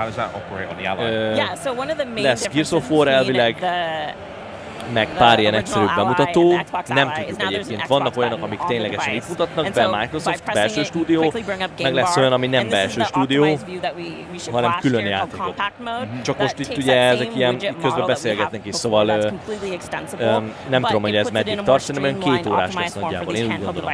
Lesz Gears of War elvileg, meg pár ilyen egyszerűbb bemutató. Nem tudjuk egyébként, vannak olyanok, amik ténylegesen itt mutatnak be, Microsoft belső stúdió, meg lesz olyan, ami nem belső stúdió, hanem külön játékok. Csak most itt ugye ezek ilyen, közben beszélgetnek is, szóval nem tudom, hogy ez meddig tart, szerintem 2 órás lesz nagyjából, én úgy gondolom.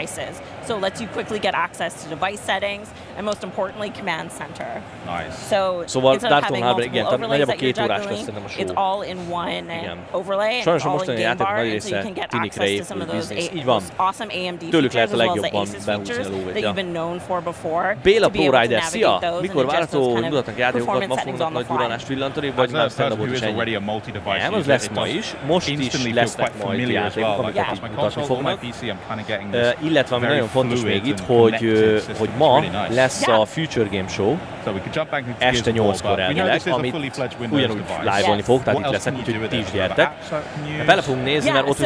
So it lets you quickly get access to device settings and most importantly command center. Nice. Szóval Dark Souls 3, igen, nagyjából 2 órás lesz szerintem a show. It's all in one overlay. Sajnos a mostani játék nagy része tinikre épül biznisz. Így van. Tőlük lehet a legjobban behúzni a lóvét. Ja. Béla Pro Rider, szia! Mikor várható, hogy mutatnak játékokat, ma fognak nagy duranást villantani, vagy már stand-upot is ennyi? Nem, az lesz ma is. Most is lesznek majd játékok, amiket itt mutatni fognak. Illetve ami nagyon fontos még itt, hogy ma lesz a Future Game Show, este 8-kor elvileg, amit ugyanúgy live-olni fog, tehát itt lesznek, úgyhogy ti is gyertek. Bele fogunk nézni, mert ott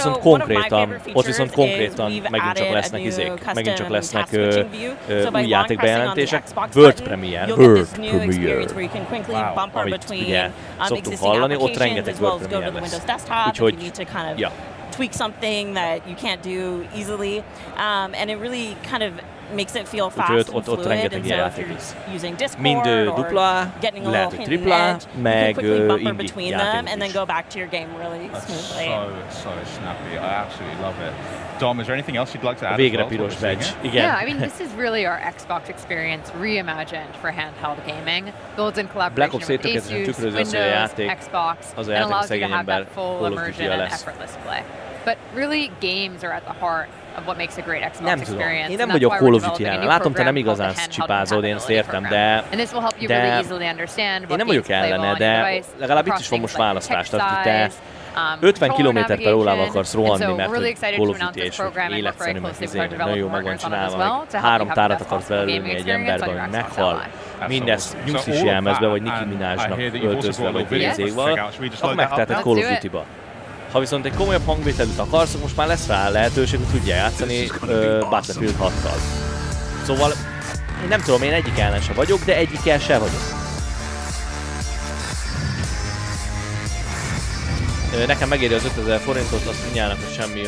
viszont konkrétan megint csak lesznek izék, megint csak lesznek új játékbejelentések. World Premiere, amit ugye szoktuk hallani, ott rengeteg World Premiere lesz. Úgyhogy, ja. Tweak something that you can't do easily, and it really kind of makes it feel fast and fluid. And so if you're using Discord or getting a little hint and edge, you can quickly bumper between them and then go back to your game really smoothly. So snappy. I absolutely love it. Dom, is there anything else you'd like to add? Végre piros badge. Igen. Yeah, I mean, this is really our Xbox experience reimagined for handheld gaming. Builds in collaboration with Asus, Windows, Xbox, and allows you to have that full immersion and effortless play. But really, games are at the heart of what makes a great Xbox experience. Én nem vagyok Call of Duty ellen. Látom, te nem igazán csipázod, én ezt értem, de én nem vagyok ellene, de legalább itt is van most választás. Tehát te 50 km/órával akarsz rohanni, mert hogy Call of Duty és életszerű, meg nagyon jó meg van csinálva, meg 3 tárat akarsz belőlni egy emberbe, hogy meghal. Mindezt nyusz is jelmezve, vagy Nicki Minajnak öltözve, vagy vérzékval, akkor megteheted Call of Duty-ba. Ha viszont egy komolyabb hangvételűt akarsz, most már lesz rá lehetőség, hogy tudja játszani Battlefield 6-tal. Szóval én nem tudom, én egyik ellen sem vagyok, de egyikkel sem vagyok. Nekem megéri az 5000 forintot, azt mindjárt, hogy semmi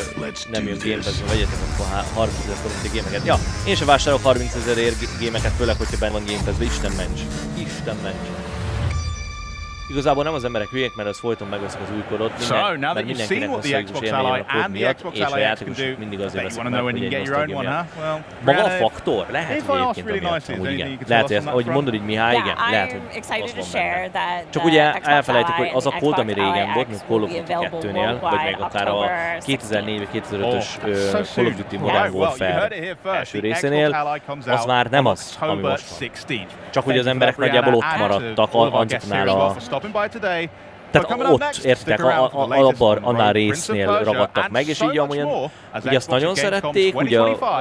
nem jön Game Pass-ben, vegyetek akkor 30 000 forinti gémeket. Ja, én sem vásárolok 30 000 gémeket, főleg, hogyha benne van Game Pass-ben, Isten ments. Isten ments. Igazából nem az emberek hülyék, mert az folyton megveszik az új kodot, mert mindenkinek van szorgós élményen a kód miatt, és a játékosok mindig azért veszik meg, hogy egy nosztalgia miatt. Maga a faktor? Lehet, hogy egyébként amiatt, amúgy igen. Lehet, hogy ahogy mondod, hogy Mihály, igen, lehet, hogy az van benne. Csak ugye elfelejtik, hogy az a kód, ami régen volt, mint Call of Duty 2-nél, vagy meg akár a 2004-2005-ös Call of Duty Modern Warfare első részénél, az már nem az, ami most van. Csak hogy az emberek nagyjából ott maradtak azoknál a... Tehát ott, értitek, annál résznél ragadtak meg, és így amolyan, ugye azt nagyon szerették, ugye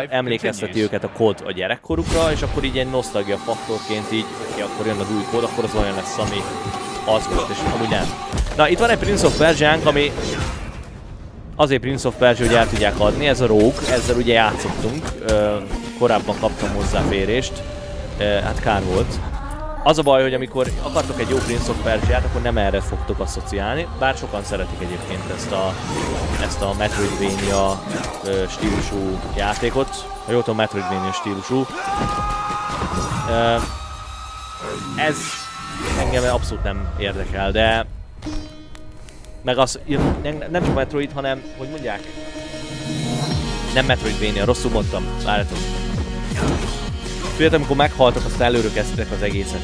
emlékezteti őket a kód a gyerekkorukra, és akkor így egy nosztalgia faktorként így, akkor jön az új kód, akkor az olyan lesz, ami az volt, és amúgy nem. Na, itt van egy Prince of Persia-nk, ami azért Prince of Persia, hogy el tudják adni, ez a Rogue, ezzel ugye játszottunk, korábban kaptam hozzáférést, hát kár volt. Az a baj, hogy amikor akartok egy jó Prince of Persia-t, akkor nem erre fogtok asszociálni, bár sokan szeretik egyébként ezt a Metroidvania stílusú játékot. Ha jól tudom, Metroidvania stílusú. Ez engem abszolút nem érdekel, de meg az, nem csak Metroid, hanem, hogy mondják? Nem Metroidvania, rosszul mondtam, várjátok. Tudjátok, amikor meghaltak, azt előről kezdtek az egészet.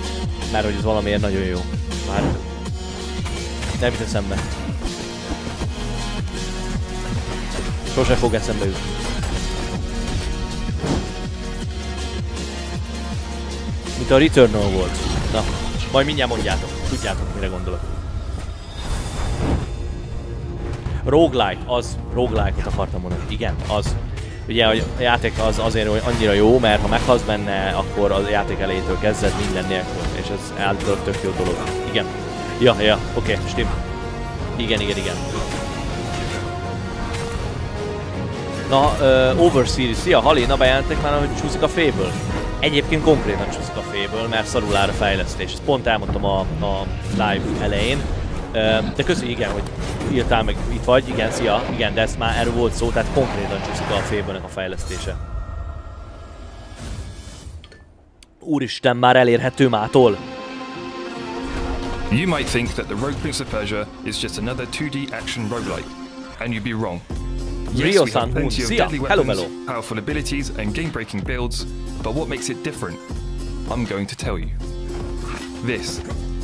Mert hogy ez valamiért nagyon jó. Várjátok. Nem jut eszembe. Sose fog eszembe jutni. Mint a Returnal volt. Na, majd mindjárt mondjátok. Tudjátok, mire gondolok. Roguelike, az roguelike-ot akartam mondani. Igen, az. Ugye a játék az azért annyira jó, mert ha meghalsz benne, akkor a játék elejétől kezded minden nélkül, és ez általában tök jó dolog. Igen. Ja, oké, stim. Igen. Na, Overseas, szia Hali, na bejelentek már, hogy csúszik a Fable. Egyébként konkrétan csúszik a Fable, mert szarul áll a fejlesztés. Ezt pont elmondtam a live elején. De köszönjük, igen, hogy írtál meg, itt vagy, igen, szia, igen, de ez már erről volt szó, tehát konkrétan csúszik a Fable-nek a fejlesztése. Úristen, már elérhető mától. You might think that the Rogue Prince of Persia is just another 2D action roguelike, and you'd be wrong. Yes, we have plenty of deadly weapons, powerful abilities, and game-breaking builds, but what makes it different? I'm going to tell you.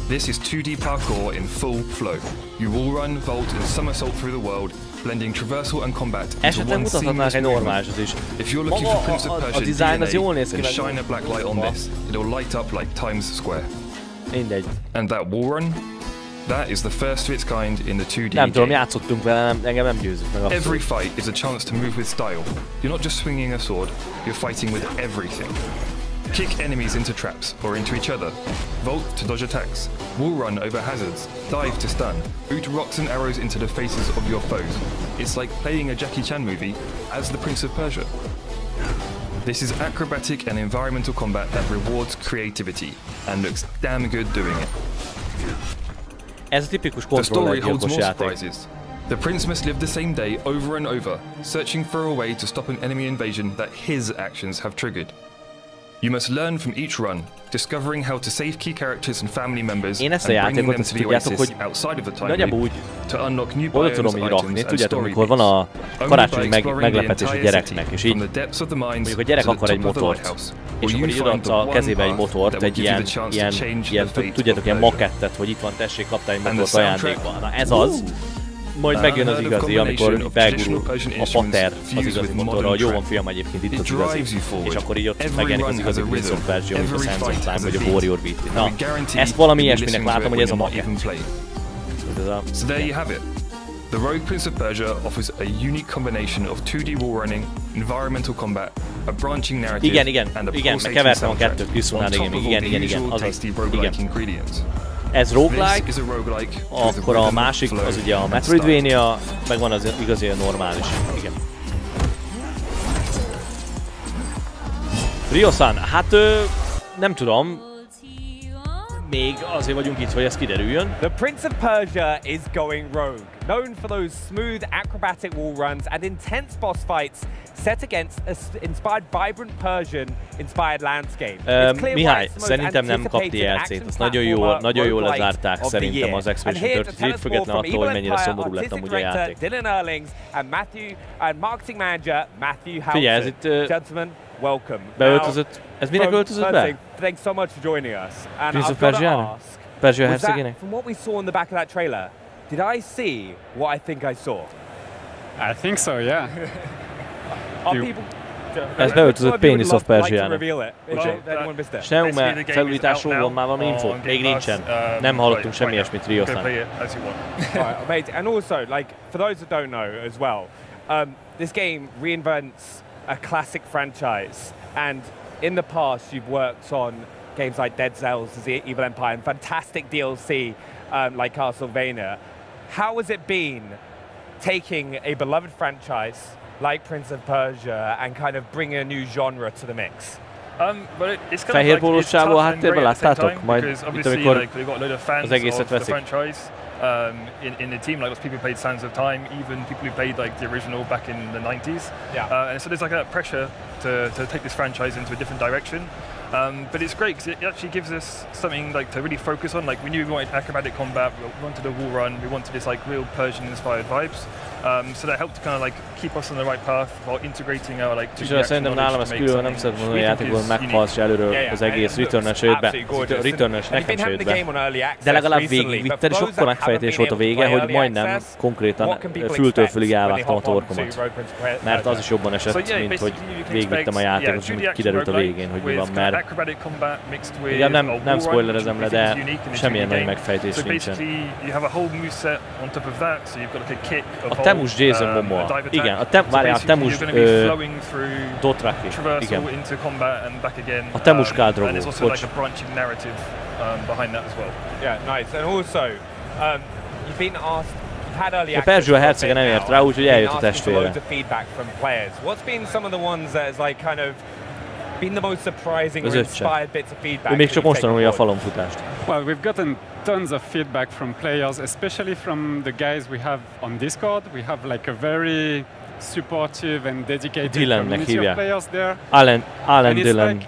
This is 2D parkour in full flow. You wall run, vault, and somersault through the world, blending traversal and combat into one seamless movement. If you're looking for Prince of Persia DNA, then shine a black light on this. It'll light up like Times Square. And that wall run? That is the first of its kind in the 2D nem tudom, játszottunk vele, engem nem győzött meg. Every fight is a chance to move with style. You're not just swinging a sword, you're fighting with everything. Kick enemies into traps or into each other. Vault to dodge attacks. Wall run over hazards. Dive to stun. Boot rocks and arrows into the faces of your foes. It's like playing a Jackie Chan movie as the Prince of Persia. This is acrobatic and environmental combat that rewards creativity and looks damn good doing it. Ez a tipikus kontrollergyilkos játék. The prince must live the same day over and over, searching for a way to stop an enemy invasion that his actions have triggered. You must learn from each run, discovering how to save key characters and family members and bringing them to the oasis outside of the time loop to unlock new biomes, items and story beats. Van a karácsonyi meglepetés a gyereknek, és így mondjuk a gyerek akar egy motort, és akkor így odaadsz a kezébe egy motort, egy ilyen tudjátok, ilyen makettet, hogy itt van, tessék, kaptál egy motort ajándékban. Na ez az. Majd megjön az igazi, amikor begurul a pater az igazi motorra, hogy jó van fiam, egyébként itt az igazi, és akkor így ott megjelenik az igazi Prince of Persia, mint a Sands of Time, vagy a Warrior Beat. Na, ezt valami ilyesminek látom, hogy ez a maket. So there you have it. The Rogue Prince of Persia offers a unique combination of 2D wall running, environmental combat, a branching narrative, and a pulsating soundtrack on top of all the usual tasty roguelike ingredients. Ez roguelike, akkor a másik az ugye a Metroidvania, meg van az igazi a normális. Igen. Ryo-san, hát nem tudom, még azért vagyunk itt, hogy ez kiderüljön. The Prince of Persia is going rogue, known for those smooth acrobatic wall runs and intense boss fights set against inspired vibrant Persian-inspired landscape. Mihály, szerintem nem kap DLC-t, azt nagyon jól lezárták szerintem az Expedition 33, független attól, hogy mennyire szomorú lett amúgy a játék. Dylan Erlings and marketing manager Matthew Figyelj, ez itt welcome. Beöltözött, ez minek öltözött be? Thanks so much for joining us. And Prince of Persia? Persia hercegének? From what we saw in the back of that trailer, did I see what I think I saw? I think so, yeah. Ez beöltözött Penis of Persia-nak. Sneume felújításról van már valami info? Még nincsen. Nem hallottunk semmi ilyesmit Ryo-san. And also, like, for those that don't know as well, this game reinvents a classic franchise, and in the past you've worked on games like Dead Cells, The Evil Empire, and fantastic DLC like Castlevania. How has it been taking a beloved franchise like Prince of Persia and kind of bringing a new genre to the mix? Fehér pólós csávó a háttérben láttátok? Majd itt, amikor az egészet veszik. In the team, like lots of people played Sands of Time, even people who played like the original back in the 90s. Yeah. And so there's like a pressure to take this franchise into a different direction. But it's great because it actually gives us something like to really focus on. Like we knew we wanted acrobatic combat, we wanted a wall run, we wanted this like real Persian-inspired vibes. So that helped to kind of like keep us on the right path while integrating our like 2D action szerintem nálam ez külön nem szeret mondani, hogy játékból meghalsz előről az egész Return-ös jött be. Return-ös nekem se jött be. De legalább végigvitted, és sokkal megfejtés volt a vége, hogy majdnem konkrétan fültől fülig elvágtam a torkomat. Mert az is jobban esett, mint hogy végigvittem a játékot, és mint kiderült a végén, hogy mi van, mert igen, nem spoilerezem le, de semmilyen nagy megfejtés nincsen. A Temus Jason Momoa. Igen, a Temus Dothraki. Igen. A Temus Khal Drogo. Yeah, nice. And also, you've been asked A Perzső a hercege nem ért rá, úgyhogy eljött a testvére. Az öccse. Ő még csak most tanulja a falonfutást. Well, we've gotten tons of feedback from players, especially from the guys we have on Discord. We have like a very supportive and dedicated community of players there. Alan Dillon.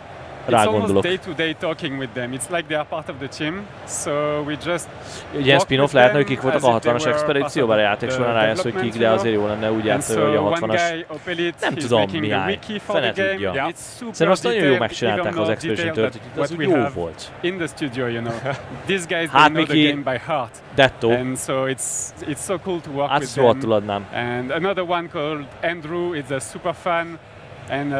It's almost day-to-day talking with them. It's like they are part of the team, so we just ilyen spin-off lehetne, hogy kik voltak a 60-as expedícióban, a játék során rájössz, hogy kik, de azért jó lenne úgy játszani, hogy a 60-as... Nem tudom, Mihály. Fene tudja. Szerintem azt nagyon jó megcsinálták az Expedition 30-et, az úgy jó volt. In the studio, you know. These guys they know the game by heart. Detto. And so it's so cool to work with them. Tudnám. And another one called Andrew is a super fan, and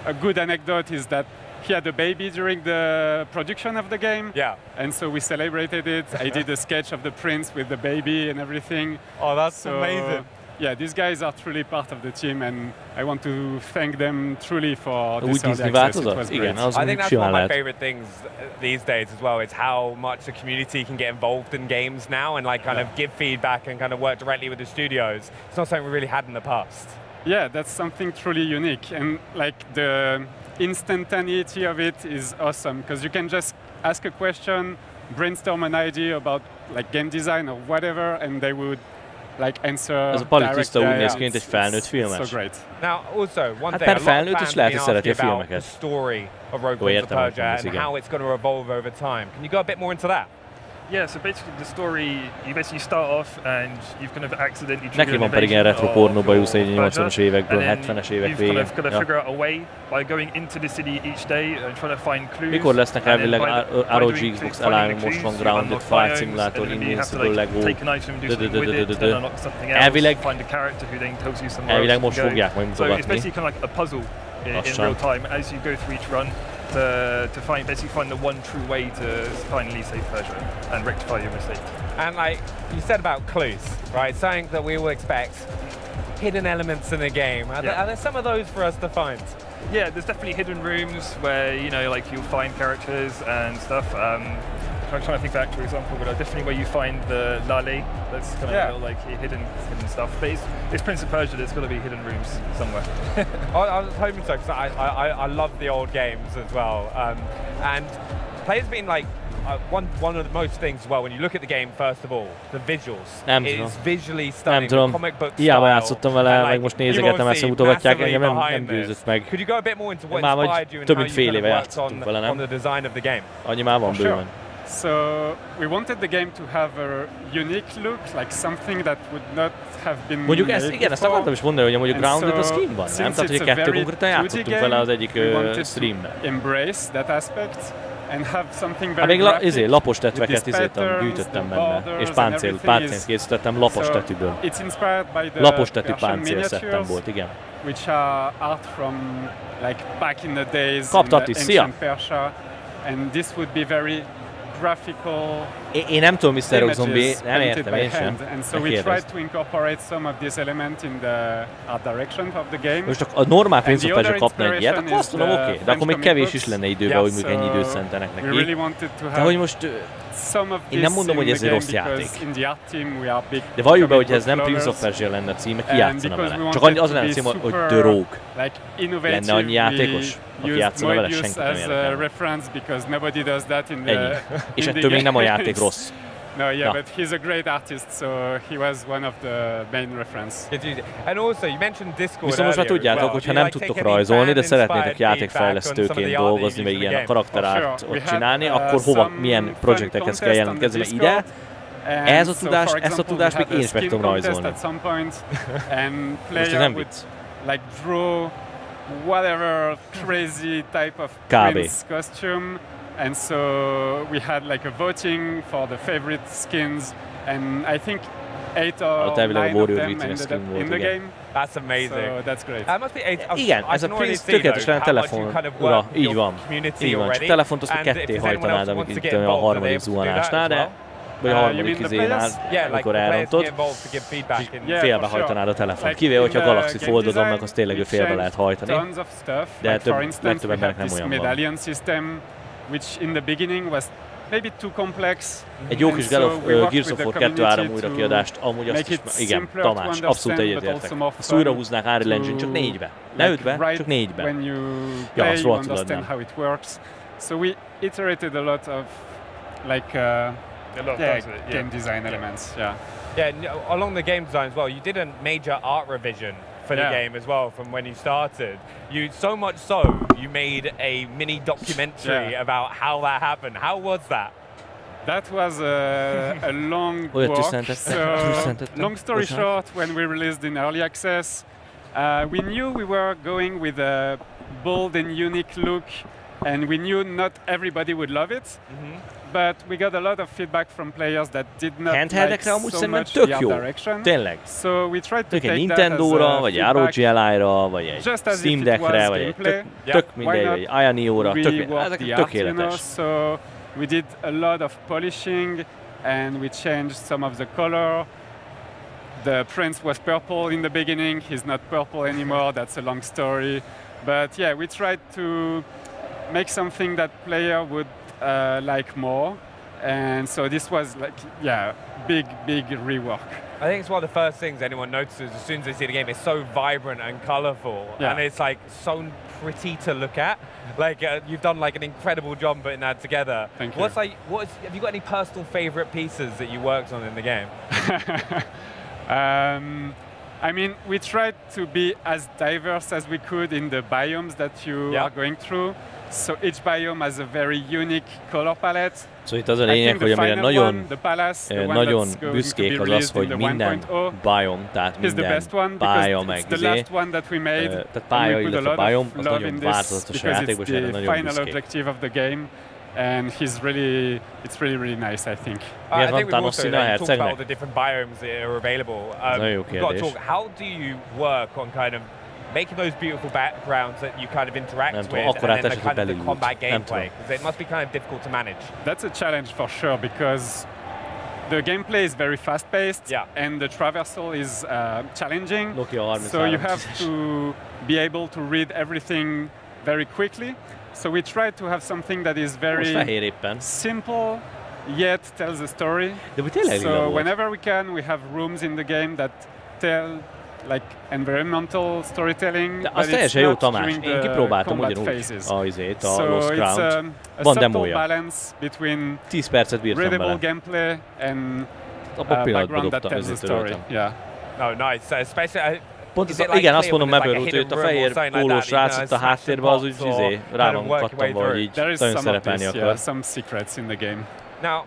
a good anecdote is that he had a baby during the production of the game. Yeah. And so we celebrated it. I did a sketch of the prince with the baby and everything. Oh, that's amazing. Yeah, these guys are truly part of the team, and I want to thank them truly for this early access. It was great. I think that's one of my favorite things these days as well, is how much the community can get involved in games now and like kind of give feedback and kind of work directly with the studios. It's not something we really had in the past. Yeah, that's something truly unique, and like the instantaneity of it is awesome, because you can just ask a question, brainstorm an idea about like game design or whatever, and they would like answer. Ez a paliszta úgy néz ki, mint egy felnőtt filmes. So great. Now, also one hát thing, per felnőtt is lehet, hogy szereti a filmeket. Story of Rogue Persia and how it's going to evolve over time. Can you go a bit more into that? Yeah, so basically the story, you basically start off and you've kind of accidentally Neki van pedig ilyen retro pornóba jussz egy 80-as évekből, 70-es évek végén. You've got to figure out a way by going into the city each day and trying to find clues. Mikor lesznek elvileg ROG Xbox Live, most van Grounded, Flight Simulator, Invincible, Lego, elvileg most fogják majd mutogatni. So it's basically kind of like a puzzle in real time as you go through each run. To find the one true way to finally save Persia and rectify your mistake. And like you said about clues, right? Something that we will expect, hidden elements in the game. Are there some of those for us to find? Yeah, there's definitely hidden rooms where, you know, like you'll find characters and stuff. I'm trying to think of an actual example, but definitely where you find the Lale, that's kind of like hidden stuff. But it's Prince of Persia, there's got to be hidden rooms somewhere. I was hoping so, because I love the old games as well. And players being like, one of the most things as well, when you look at the game, first of all, the visuals. It's visually stunning, comic book style. Hiába játszottam vele, meg most nézegetem, ezt mutogatják, engem nem győzött meg. Could you go a bit more into what inspired you and how you kind of worked on the design of the game? Annyi már van bőven. So we wanted the game to have a unique look, like something that would not have been mondjuk ezt, igen, ezt akartam is mondani, hogy mondjuk Grounded a skin van, nem? Tehát, hogy kettő konkrétan játszottunk vele az egyik streamben. Embrace that aspect and have something very graphic. Még lapos tetveket gyűjtöttem benne, és páncélt készítettem lapos tetűből. Lapos tetű páncélszettem volt, igen. Which are art from like back in the days Kaptati, in Persia, and this would be very graphical. Én nem tudom, Mr. Rock Zombie, nem értem én sem. And so we tried to incorporate some of these elements in the art direction of the game. Most a normál Prince of Persia kapna egy ilyet, akkor azt mondom, oké, de akkor még kevés is lenne időben, hogy még ennyi időt szentenek neki. De hogy most én nem mondom, hogy ez egy rossz játék. De valljuk be, hogy ez nem Prince of Persia lenne a címe, ki játszana vele. Csak az lenne a címe, hogy The Rogue. Lenne annyi játékos, aki játszana vele, senkit nem érdekel. Ennyi. És ettől még nem a játék rossz. No, yeah, but he's a great artist, so he was one of the main reference. And also, you mentioned Discord. Viszont most már tudjátok, hogyha nem tudtok rajzolni, de szeretnétek játékfejlesztőként dolgozni, meg ilyen karakterát ott csinálni, akkor hova, milyen projektekhez kell jelentkezni, mert ide ezt a tudást még én is meg tudom rajzolni. Most ez nem vicc. Like draw whatever crazy type of prince costume. And so we had like a voting for the favorite skins, and I think 8 or 9 of them ended up in the game. That's amazing. So that's great. That must be 8. Igen, ez a Prince tökéletes lenne telefonra, így van. Így van, csak telefont azt ketté hajtanád, amit itt a harmadik zuhanásnál, de vagy a harmadik izénál, amikor elrontod, félbehajtanád a telefont. Kivéve, hogyha a Galaxy Foldodon meg, az tényleg félbe lehet hajtani, de legtöbb embernek nem olyan van. Which in the beginning was maybe too complex. Egy jó kis Gears of War 2-3 újrakiadást, amúgy azt is, igen, Tamás, abszolút egyetértek. Azt újra húznák Unreal Engine csak 4-be. Ne 5-be, csak 4-be. Ja, azt rohadt tudod nem. So we iterated a lot of game design elements. Yeah, along the game design as well, you did a major art revision for the game as well from when you started. So much so, you made a mini documentary about how that happened. How was that? That was a long walk. So, long story short, when we released in early access, we knew we were going with a bold and unique look, and we knew not everybody would love it. But we got a lot of feedback from players that did not like so much the art direction. Tényleg. So we tried to take Nintendo-ra, vagy ROG Ally-ra, vagy egy Steam Deck-re, vagy egy tök mindegy, vagy Aya-Neo-ra, ezek tökéletes. So we did a lot of polishing, and we changed some of the color. The prince was purple in the beginning, he's not purple anymore, that's a long story. But yeah, we tried to make something that player would like more, and so this was big rework. I think it's one of the first things anyone notices as soon as they see the game. It's so vibrant and colourful, and it's like so pretty to look at. Like you've done like an incredible job putting that together. Thank you. Have you got any personal favourite pieces that you worked on in the game? I mean, we tried to be as diverse as we could in the biomes that you are going through. So each biome has a very unique color palette. Szóval itt az a lényeg, hogy amire nagyon büszkék az az, hogy minden biome, tehát minden pálya meg tehát pálya, illetve biome, az nagyon változatos a játékban, és erre nagyon büszkék. And it's really nice, I think. I think we've also talked about all the different biomes that are available. We've got to talk, how do you work on kind of making those beautiful backgrounds that you kind of interact with, and then the kind of the combat gameplay? Because it must be kind of difficult to manage. That's a challenge for sure, because the gameplay is very fast-paced, and the traversal is challenging. So you have to be able to read everything very quickly. So we try to have something that is very simple, yet tells a story. So whenever we can, we have rooms in the game that tell like environmental storytelling, de az teljesen jó, Tamás. Én kipróbáltam ugyanúgy a Lost Ground. Van demója. 10 percet bírtam vele. Gameplay and abban pillanatban dobtam, ezért örültem. Oh, nice. Especially, pont az, igen, azt mondom Mabelút, hogy itt a fehér pólós srác itt a háttérben, az úgy rá van kattanva, hogy így nagyon szerepelni akar. Some secrets in the game. Now,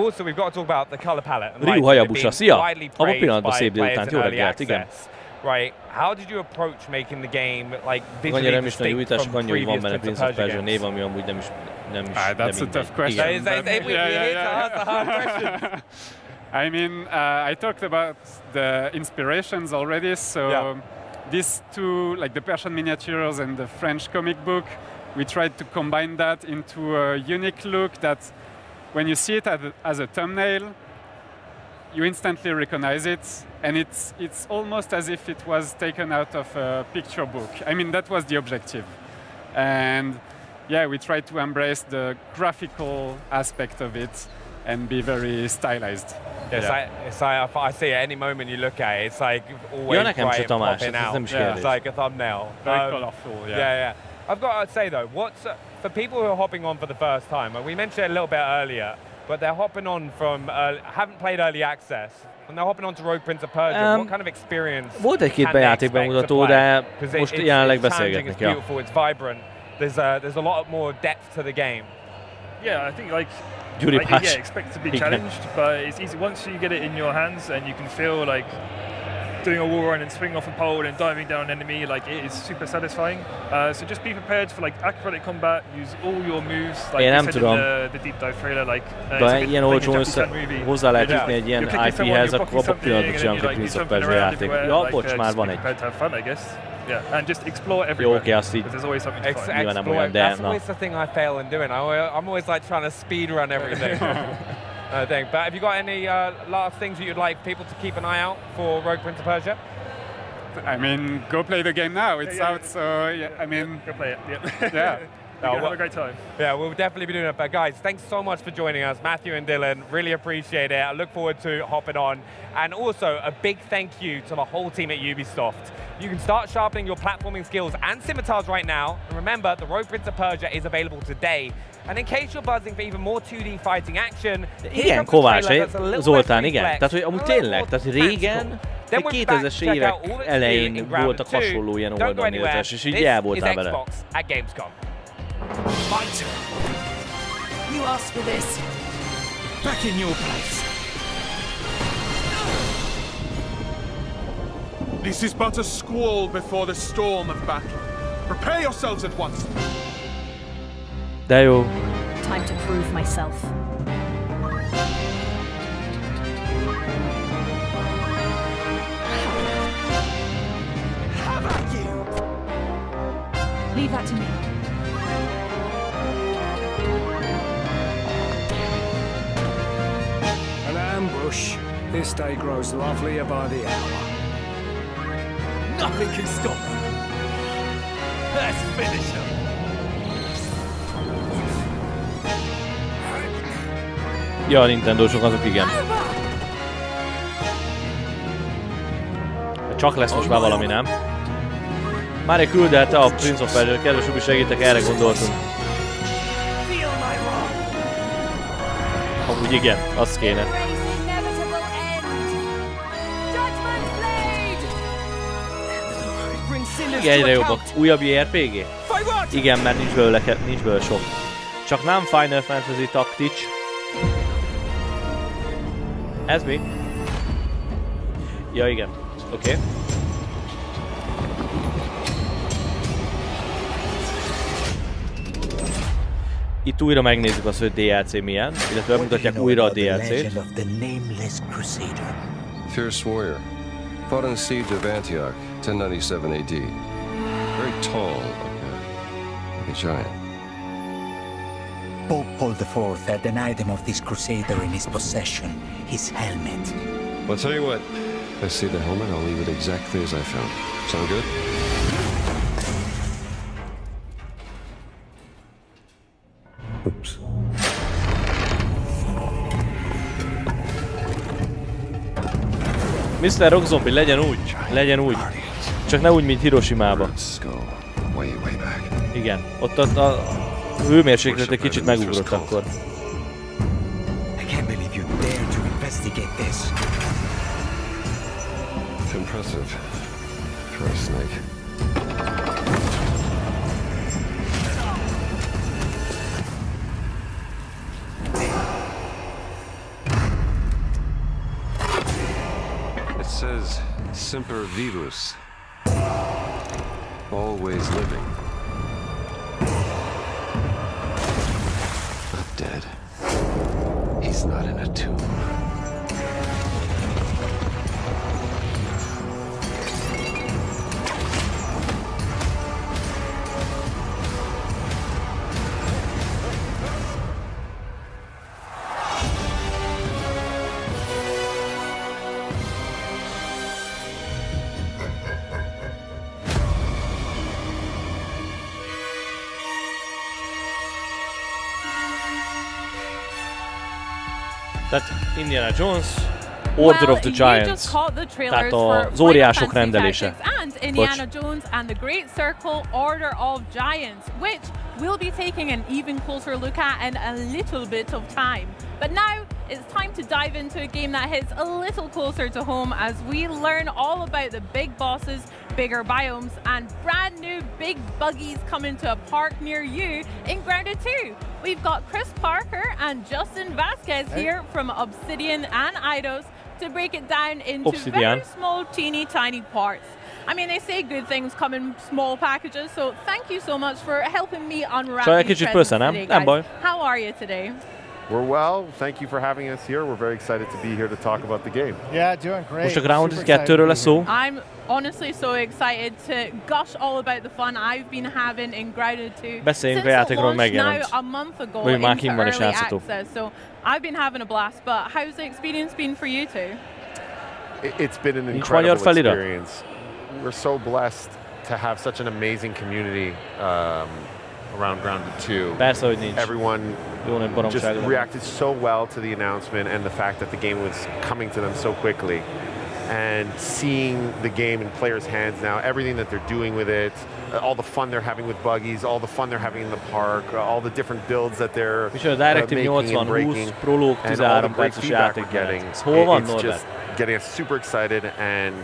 also we've got to talk about the color palette. Ryu Hayabusa, szia! Abban a pillanatban szép délutánt, jó reggelt, igen. Right, how did you approach making the game like visually distinct from previous van benne Prince of Persia név, ami amúgy nem is that's a tough question. I mean, I talked about the inspirations already, so these two, like the Persian miniatures and the French comic book, we tried to combine that into a unique look that when you see it as a thumbnail, you instantly recognize it, and it's almost as if it was taken out of a picture book. I mean, that was the objective. And yeah, we tried to embrace the graphical aspect of it and be very stylized. It's like I see at any moment you look at it, it's like always bright and popping out. It's like a thumbnail. Very colourful, yeah. I've got to say though, for people who are hopping on for the first time, and we mentioned it a little bit earlier, but they're hopping on from, haven't played early access, and they're hopping on to Rogue Prince of Persia. What kind of experience volt egy-két bejátékbemutató, de most jelenleg beszélgetnek. It's beautiful, it's vibrant. There's a lot more depth to the game. Yeah, I think like expect to be challenged, but it's easy once you get it in your hands and you can feel like doing a wall run and swinging off a pole and diving down an enemy, like it is super satisfying. So just be prepared for like acrobatic combat, use all your moves, like you said in the deep dive trailer, like de ilyen olcsón hozzá lehet jutni egy ilyen IP-hez, akkor abban pillanatban csinálunk egy Prince of Persia játék. Ja, bocs, már van egy. Yeah, and just explore everywhere. Jó, oké, azt így there's always something to find. That's always the thing I fail in doing. I'm always like trying to speed run everything. But have you got any last things that you'd like people to keep an eye out for Rogue Prince of Persia? I mean, go play the game now. It's out, so yeah, I mean, go play it. Yeah. We'll have a great time. Yeah, we'll definitely be doing it. But guys, thanks so much for joining us, Matthew and Dylan. Really appreciate it. I look forward to hopping on. And also a big thank you to the whole team at Ubisoft. You can start sharpening your platforming skills and scimitars right now. And remember, the Rogue Prince of Persia is available today. And in case you're buzzing for even more 2D fighting action, igen, Kovács, Zoltán, igen. Tehát, hogy amúgy tényleg, tehát régen, 2000-es évek elején voltak hasonló ilyen oldalnézetes, és így el voltál vele. Fighter! You asked for this. Back in your place. This is but a squall before the storm of battle. Prepare yourselves at once. De jó. Time to prove myself. How about you? Leave that to me. An ambush. This day grows lovelier by the hour. Nothing can stop me. Let's finish him. Ja, a Nintendo-sok azok igen. Csak lesz most már valami, nem? Már egy küldelte a Prince of Persia, kedves Ubi, segítek, erre gondoltunk. Amúgy igen, az kéne. Igen, egyre jobbak. Újabb JRPG? Igen, mert nincs belőle sok. Csak nem Final Fantasy Tactics. Ez mi? Ja, igen. Oké. Itt újra megnézzük azt, hogy DLC milyen, illetve bemutatják újra a DLC-t. Fierce warrior. Fought in the siege of Antioch, 1097 AD. Very tall, like a giant. Pope Paul IV had an item of this crusader in his possession, his helmet. Well, I'll tell you what. If I see the helmet, I'll leave it exactly as I found it. Sound good? Oops. Mr. Rock Zombie, legyen úgy. Legyen úgy. Csak ne úgy, mint Hiroshima-ba. Igen, ott a hőmérséklet egy kicsit megugrott akkor. It's impressive for a snake. It says Semper Vivus, always living. Not dead. He's not in a tomb. Tehát Indiana Jones, Order of the Giants. Tehát az óriások rendelése. And Indiana Jones and the Great Circle Order of Giants, which we'll be taking an even closer look at in a little bit of time. But now it's time to dive into a game that hits a little closer to home as we learn all about the big bosses, bigger biomes, and brand new big buggies coming to a park near you in Grounded 2. We've got Chris Parker and Justin Vasquez here from Obsidian and Eidos to break it down into very small, teeny, tiny parts. I mean, they say good things come in small packages, so thank you so much for helping me unwrap these presents today, guys. How are you today? We're well. Thank you for having us here. We're very excited to be here to talk about the game. Yeah, doing great. Most a Grounded 2-ről lesz szó. I'm honestly so excited to gush all about the fun I've been having in Grounded 2. Beszéljünk a játékról, megjelent. Now a month ago into early access, so I've been having a blast. But how's the experience been for you two? It's been an incredible experience. We're so blessed to have such an amazing community around Grounded 2. Persze, hogy nincs. Everyone just reacted so well to the announcement and the fact that the game was coming to them so quickly. And seeing the game in players' hands now, everything that they're doing with it, all the fun they're having with buggies, all the fun they're having in the park, all the different builds that they're making and breaking, and all the great feedback we're getting. It's just getting us super excited and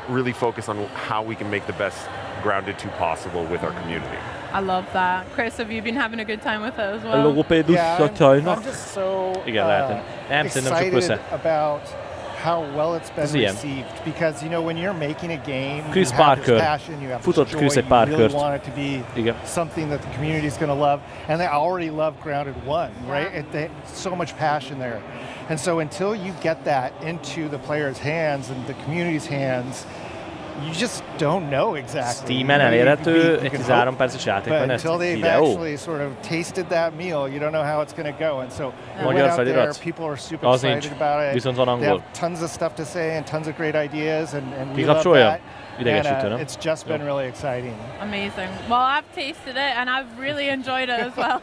really focus on how we can make the best Grounded 2 possible with our community. I love that. Chris, have you been having a good time with it as well? I'm just so excited about how well it's been received, because you know when you're making a game, you have this passion, you have this joy, you really want it to be something that the community is going to love, and they already love Grounded 1, right? So much passion there, and so until you get that into the players' hands and the community's hands, you just don't know exactly. Steamen elérhető egy 13 perces játékban. But until they've actually sort of tasted that meal, you don't know how it's going to go. And so we went out there, people are super excited about it. They have tons of stuff to say and tons of great ideas, and we love that. And it's just been really exciting. Amazing. Well, I've tasted it and I've really enjoyed it as well.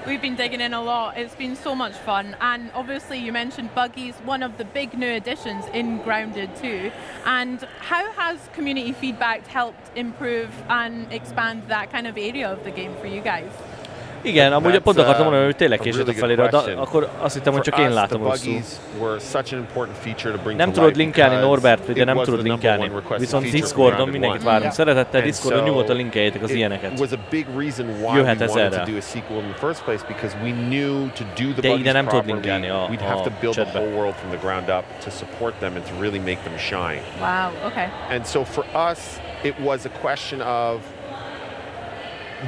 We've been digging in a lot. It's been so much fun. And obviously you mentioned buggies, one of the big new additions in Grounded 2. And how has community feedback helped improve and expand that kind of area of the game for you guys? Igen, amúgy pont akartam mondani, hogy tényleg késett a felirat, akkor azt hittem, hogy csak én látom rosszul. Nem tudod linkelni Norbert, ugye nem tudod linkelni. Viszont Discordon mindenkit várunk szeretettel, Discordon nyugodtan linkeljétek az ilyeneket. Jöhet ez erre. De ide nem tudod linkelni a chatbe. Wow, okay. And so for us, it was a question of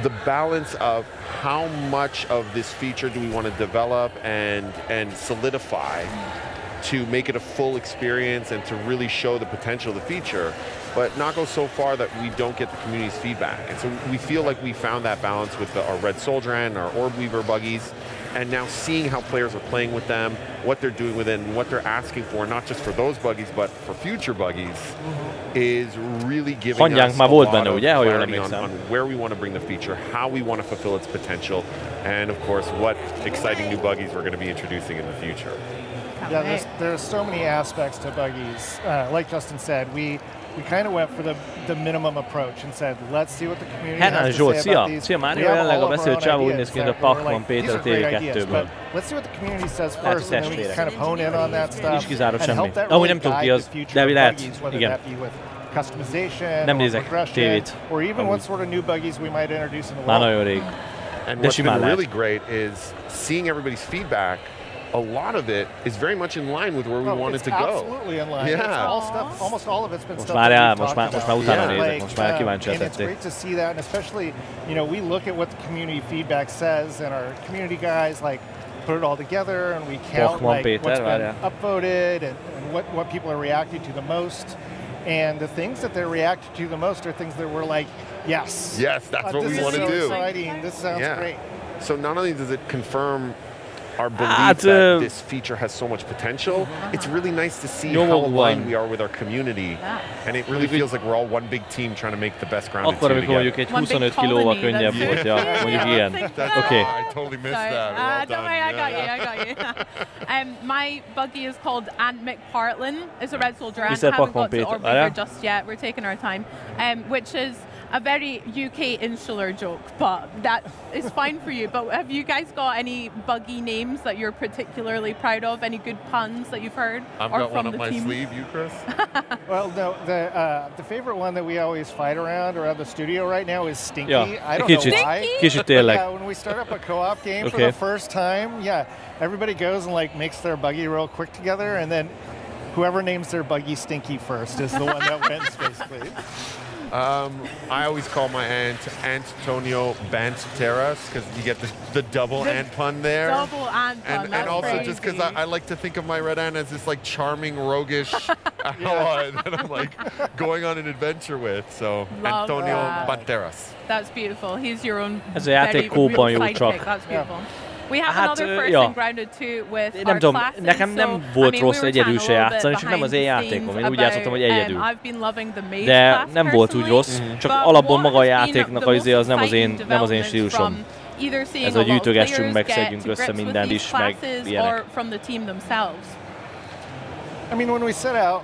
the balance of how much of this feature do we want to develop and solidify to make it a full experience and to really show the potential of the feature, but not go so far that we don't get the community's feedback. And so we feel like we found that balance with our Red Soldier and our Orb Weaver buggies, and now seeing how players are playing with them, what they're doing with it, and what they're asking for, not just for those buggies, but for future buggies, is really giving us a lot of clarity on where we want to bring the feature, how we want to fulfill its potential, and of course, what exciting new buggies we're going to be introducing in the future. Yeah, there's so many aspects to buggies. Like Justin said, we kind of went for the minimum approach and said, let's see what the community has to say about these. Szia, Mário, jelenleg a beszélt csávó úgy néz ki, mint a Pachman Péter TV2-ből. Let's see what the community says first, and then we kind of hone in on that stuff. Nincs kizárót semmi. Ahogy nem tudom ki az, de lehet, igen. Nem nézek tévét. Or even what sort of new buggies we might introduce in the world. Már nagyon rég. And what's been really great is seeing everybody's feedback. A lot of it is very much in line with where we wanted to go. Absolutely in line. Yeah. All stuff, almost all of it's been most stuff már utána nézek, most már kíváncsi and it's great to see that, and especially, you know, we look at what the community feedback says, and our community guys like put it all together, and we count like what's been upvoted and what people are reacting to the most. And the things that they're reacting to the most are things that we're like, yes. Yes, that's what we want to do. Exciting. This sounds great. So not only does it confirm our belief that this feature has so much potential, it's really nice to see how aligned we are with our community, and it really feels like we're all one big team trying to make the best Grounded 2 together. Mondjuk egy 25 kilóval könnyebb volt, mondjuk ilyen. Okay. I totally missed that. Don't worry, I got you. My buggy is called Ant McPartlin. It's a Red Soldier Ant. I haven't got to Orb Weaver just yet. We're taking our time, which is a very UK insular joke, but that is fine for you. But have you guys got any buggy names that you're particularly proud of? Any good puns that you've heard? I've got one up my sleeve. You, Chris? Well, no. The favorite one that we always fight around the studio right now is Stinky. Yeah. I don't know why. Yeah, when we start up a co-op game for the first time, everybody goes and like makes their buggy real quick together, and then whoever names their buggy Stinky first is the one that wins, basically. I always call my aunt Antonio Banteras because you get the double ant pun there. Double ant pun, and also crazy. Just because I like to think of my red ant as this like charming, roguish ally that I'm like going on an adventure with. So love Antonio Banteras. That's beautiful. He's your own very real sidekick. That's beautiful. We have another first in Grounded 2 with our classes. Nekem nem volt rossz egyedül se játszani, és nem az én játékom. Én úgy játszottam, hogy egyedül. De nem volt úgy rossz, csak alapból maga a játéknak az nem az én stílusom. Ez a gyűjtögessünk meg, szedjünk össze mindent is, meg ilyenek. I mean, when we set out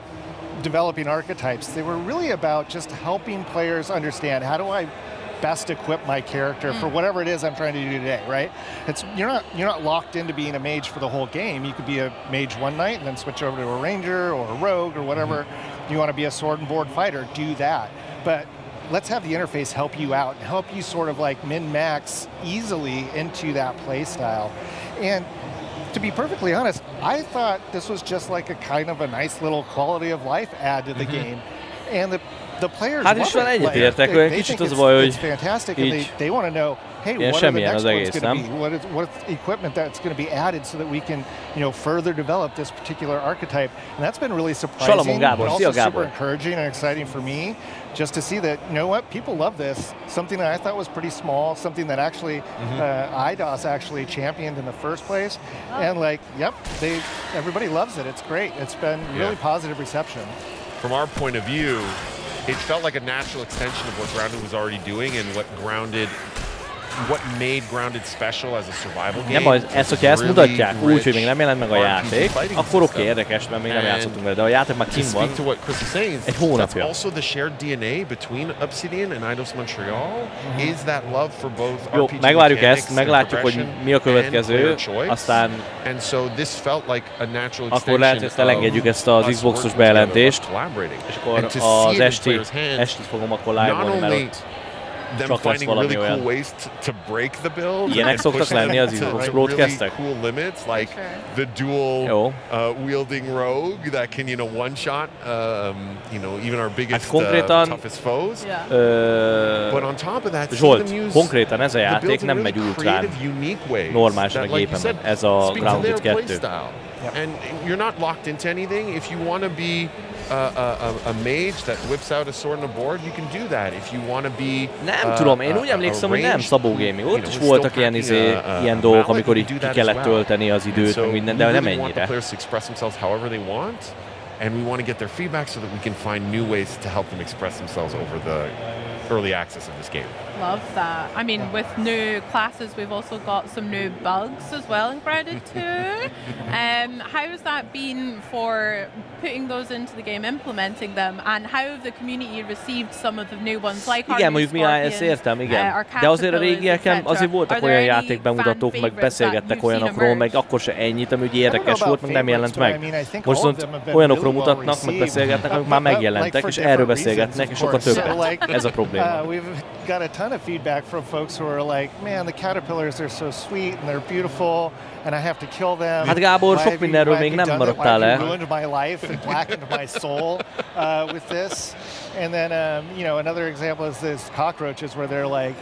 developing archetypes, they were really about just helping players understand how do I best equip my character for whatever it is I'm trying to do today, right? You're not locked into being a mage for the whole game. You could be a mage one night and then switch over to a ranger or a rogue or whatever. You want to be a sword and board fighter, do that. But let's have the interface help you out and help you sort of like min-max easily into that play style. And to be perfectly honest, I thought this was just like a kind of a nice little quality of life add to the game. And the players love it. Like, they think it's fantastic, and they want to know, hey, what are the next ones going to be? What's equipment that's going to be added so that we can, further develop this particular archetype? And that's been really surprising, but also super encouraging and exciting for me, just to see that, you know what, people love this. Something that I thought was pretty small, something that actually IDOS actually championed in the first place. And everybody loves it. It's great. It's been really positive reception. From our point of view, it felt like a natural extension of what Grounded was already doing and what made Grounded special as a survival game. Nem baj, hogyha ezt mutatják úgy, hogy még nem jelent meg a játék, akkor oké, érdekes, mert még nem játszottunk vele, de a játék már kint van egy hónapja. Also the shared DNA between Obsidian and Eidos Montreal is that love for both jó, RPG megvárjuk ezt, meglátjuk, hogy mi a következő, aztán akkor lehet, hogy elengedjük ezt az Xbox-os bejelentést, és akkor az estit fogom akkor live-olni, mert ott csak lesz valami olyan. Ilyenek szoktak lenni az Xbox broadcastek? Cool limits, like the dual wielding rogue that can, one shot, even our biggest, toughest foes. But on top of that, Zsolt, konkrétan ez a játék nem megy ultrán normálisan a gépemen, ez a Grounded 2. And you're not locked into anything. If you want to be a mage that whips out a sword and a board, you can do that. If you want to be nem tudom, én úgy emlékszem, hogy nem Szabó Gaming. Ott is voltak ilyen dolgok, amikor így ki kellett tölteni az időt, meg minden, de nem ennyire. And we want to get their feedback so that we can find new ways to help them express themselves over the early access of this game. Love that. I mean, with new classes, we've also got some new bugs as well in Grounded 2. How has that been for putting those into the game, implementing them, and how have the community received some of the new ones, like our igen, mondjuk mi ezt értem, igen. De azért a régiekben azért voltak olyan játékbemutatók, meg beszélgettek olyanokról, meg akkor se ennyit, ami úgy érdekes volt, meg nem jelent meg. Most viszont olyanokról mutatnak, meg beszélgetnek, amik már megjelentek, és erről beszélgetnek, és sokkal többet. Ez a probléma. Got a ton of feedback from folks who are like, man, the caterpillars are so sweet and they're beautiful and I have to kill them. Hát Gábor, sok mindenről még nem maradtál le. Ruined my life and blackened my soul with this. And then, another example is this cockroaches where they're like,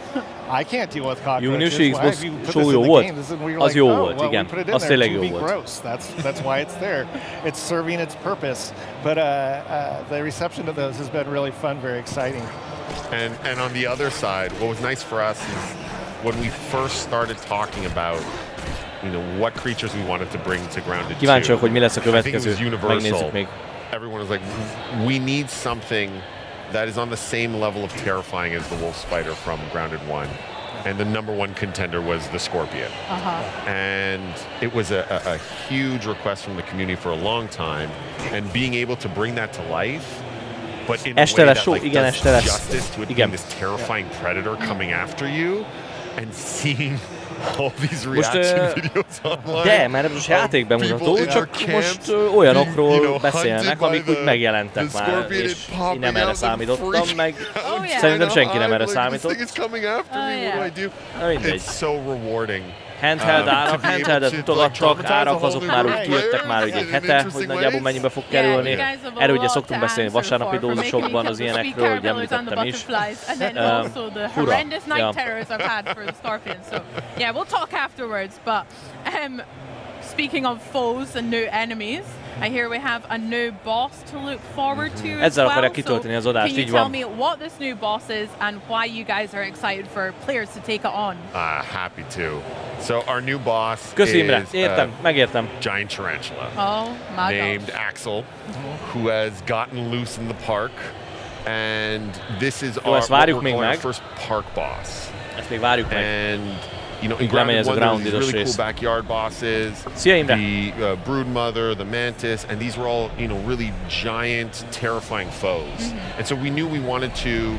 I can't deal with cockroaches. Júniusi Xbox show jó volt. Az jó volt, igen. Az tényleg jó volt. That's why it's there. It's serving its purpose. But the reception of those has been really fun, very exciting. And on the other side, what was nice for us is when we first started talking about what creatures we wanted to bring to Grounded 2. Kíváncsiak, hogy mi lesz a következő. Megnézzük még. Everyone was like, we need something that is on the same level of terrifying as the wolf spider from Grounded 1. And the #1 contender was the scorpion. And it was a huge request from the community for a long time. And being able to bring that to life, but in a way that does justice to it being this terrifying predator coming after you, and seeing all these reaction videos online. De, mert most játékbemutató, csak most olyanokról beszélnek, amik úgy megjelentek már, és én nem erre számítottam, meg szerintem senki nem erre számított. Mindegy. It's so rewarding. Handheldet mutogattak, árak azok már úgy kijöttek már egy hete, hogy nagyjából mennyibe fog kerülni. Erről ugye szoktunk beszélni vasárnapi dózisokban az ilyenekről, hogy említettem is. Fura. Yeah, we'll talk afterwards, but speaking of foes and new enemies, I hear we have a new boss to look forward to as ezzel well. akarják kitölteni az adást, így van. Can you tell me what this new boss is and why you guys are excited for players to take it on? Happy to. So our new boss Köszönöm, is megértem. Giant Tarantula. Oh my named gosh. Axel, who has gotten loose in the park. And this is our first park boss. Ezt még várjuk meg. And you know, in Grounded 1, there's really cool backyard bosses. The Broodmother, the Mantis, and these were all, you know, really giant, terrifying foes. And so we knew we wanted to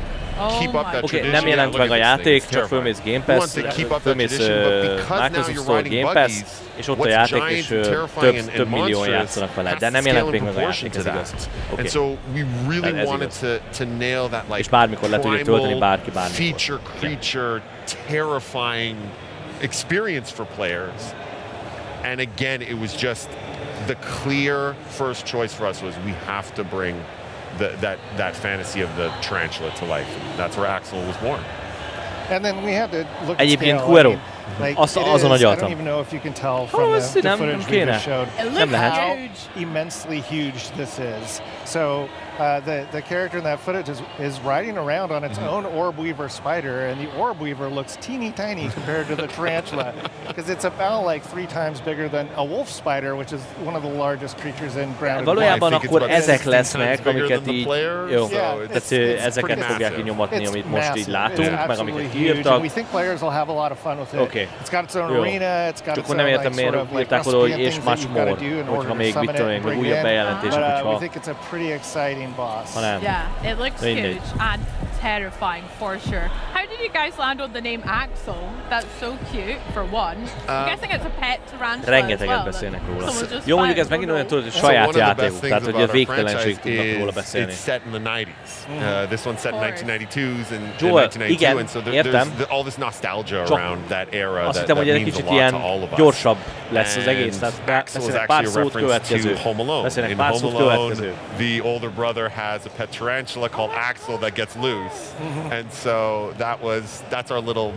keep up that tradition. Nem jelent meg a játék, csak fölmész Game Pass, fölmész Microsoft Store Game Pass, és ott a játék, és több millióan játszanak vele, de nem jelent még meg a játék, ez igaz. And so we really wanted to nail that like primal feature creature terrifying experience for players. And again, it was just the clear first choice for us was we have to bring that fantasy of the tarantula to life. And that's where Axel was born. And then we had to look at scale. Like, azon I don't even know if you can tell from the footage we just showed how immensely huge this is. So the character in that footage is riding around on its own orb weaver spider, and the orb weaver looks teeny tiny compared to the tarantula because it's about like 3 times bigger than a wolf spider, which is one of the largest creatures in Grounded. Valójában akkor ezek lesznek, amiket így, jó, tehát ezeket fogják nyomatni, amit most így látunk, meg amiket kiírtak. We think players will have a lot of fun with it. It's got its own arena, it's got its own like sort of like recipe and things that you've got to do in order to summon it and bring it in. But we think it's a pretty exciting boss. Yeah, it looks huge and terrifying for sure. How did you guys land on the name Axel? That's so cute, for one. I'm guessing it's a pet tarantula rengeteget beszélnek róla. Jó, mondjuk ez megint olyan tudod, hogy saját játékuk, tehát hogy a végtelenség tudnak róla beszélni. It's set in the 90s. This one's set in 1992s and 1992, and so there's all this nostalgia around that era that means a lot to all of us. Gyorsabb lesz az egész, tehát Axel is actually a reference to Home Alone. In Home Alone, the older brother has a pet tarantula called Axel that gets loose. And so that's our little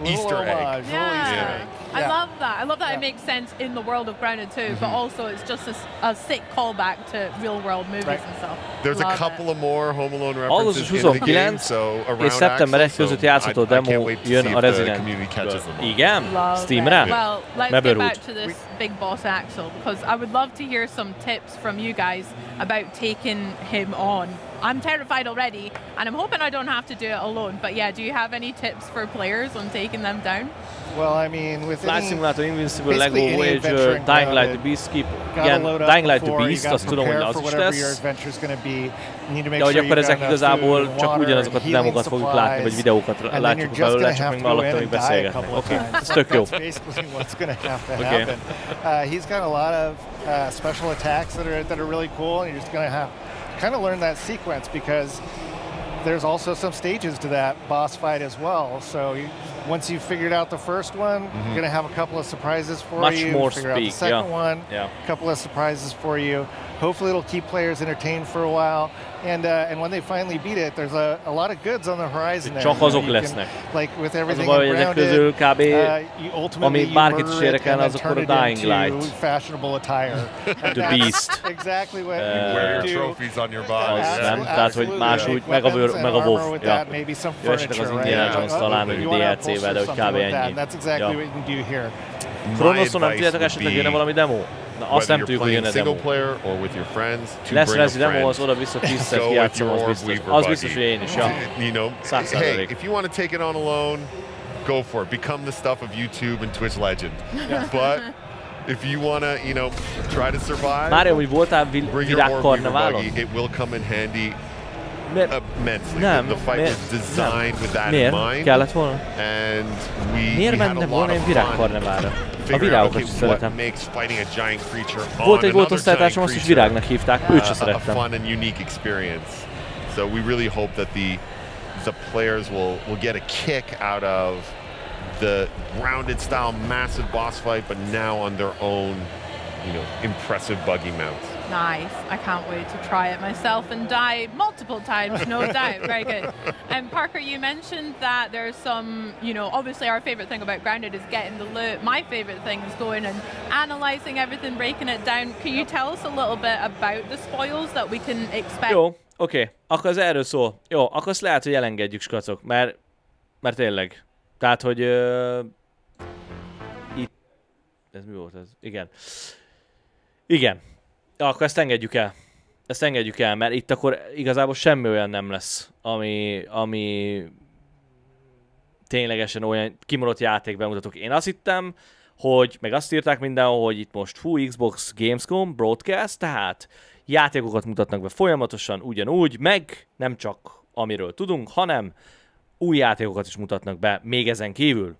Easter egg. Yeah. I love that. I love that it makes sense in the world of Grounded 2, but also it's just a sick callback to real world movies and stuff. There's a couple of more Home Alone references in the game, so around szeptember 1 között játszható demo jön a Resident. Igen? Steamre? Well, let's get back to this big boss Axel, because I would love to hear some tips from you guys about taking him on. I'm terrified already, and I'm hoping I don't have to do it alone. But yeah, do you have any tips for players on taking them down? Well, I mean, with Flight Simulator, Invincible, Lego Voyager, Dying Light, The Beastkeeper. Igen, Dying Light, The Beast, azt tudom, hogy az is lesz. De hogy akkor ezek igazából csak ugyanazokat a demokat fogjuk látni, vagy videókat látjuk belőle, csak még hallottam, hogy beszélgetnek. Oké, ez tök jó. Okay. He's got a lot of special attacks that are really cool, and you're just going to have kind of learn that sequence because there's also some stages to that boss fight as well. So once you've figured out the first one, you're going to have a couple of surprises for you. Much more figure out the second one, a couple of surprises for you. Hopefully it'll keep players entertained for a while. And when they finally beat it, there's a lot of goods on the horizon there. Csak azok lesznek. Like with everything in Grounded, ami bárkit is érdekel, az akkor a Dying Light. Fashionable attire. The Beast. Exactly what you wear your trophies on your body. Nem, tehát hogy máshogy, meg a WoW. Ja. Jössetek az Indiana Jones talán, hogy DLC-vel, de hogy kb. Ennyi. That's exactly what you can do here. Kronoszon nem tudjátok esetleg jönne valami demo? Na, azt nem tudjuk, hogy jön a demo. Lesz demo, az oda-vissza 10-szer kijátszom, az biztos. Az biztos, hogy én is, ja. 100%. Hey, if you want to take it on alone, go for it. Become the stuff of YouTube and Twitch legend. But if you want to, try to survive, Mário, hogy voltál virágkarneválon? It will come in handy. Immensely. The fight was designed with that in mind. Kellett volna? And miért mentem volna én virágkarnevára? A virágokat is szeretem. Volt egy osztálytársam, azt is virágnak hívták, őt se szerettem. A fun and unique experience. So we really hope that the players will get a kick out of the Grounded style massive boss fight, but now on their own, impressive buggy mounts. Nice. I can't wait to try it myself and die multiple times, no doubt. Very good. And Parker, you mentioned that there's some, obviously our favorite thing about Grounded is getting the loot. My favorite thing is going and analyzing everything, breaking it down. Can you tell us a little bit about the spoils that we can expect? Jó, oké. Akkor az erről szól. Jó, akkor azt lehet, hogy elengedjük, skacok, mert tényleg. Tehát, hogy Ez mi volt ez? Igen. Igen. Akkor ezt engedjük el. Ezt engedjük el, mert itt akkor igazából semmi olyan nem lesz, ami ténylegesen olyan kimaradt játék bemutatok. Én azt hittem, hogy meg azt írták mindenhol, hogy itt most Xbox Gamescom Broadcast, tehát játékokat mutatnak be folyamatosan ugyanúgy, meg nem csak amiről tudunk, hanem új játékokat is mutatnak be még ezen kívül,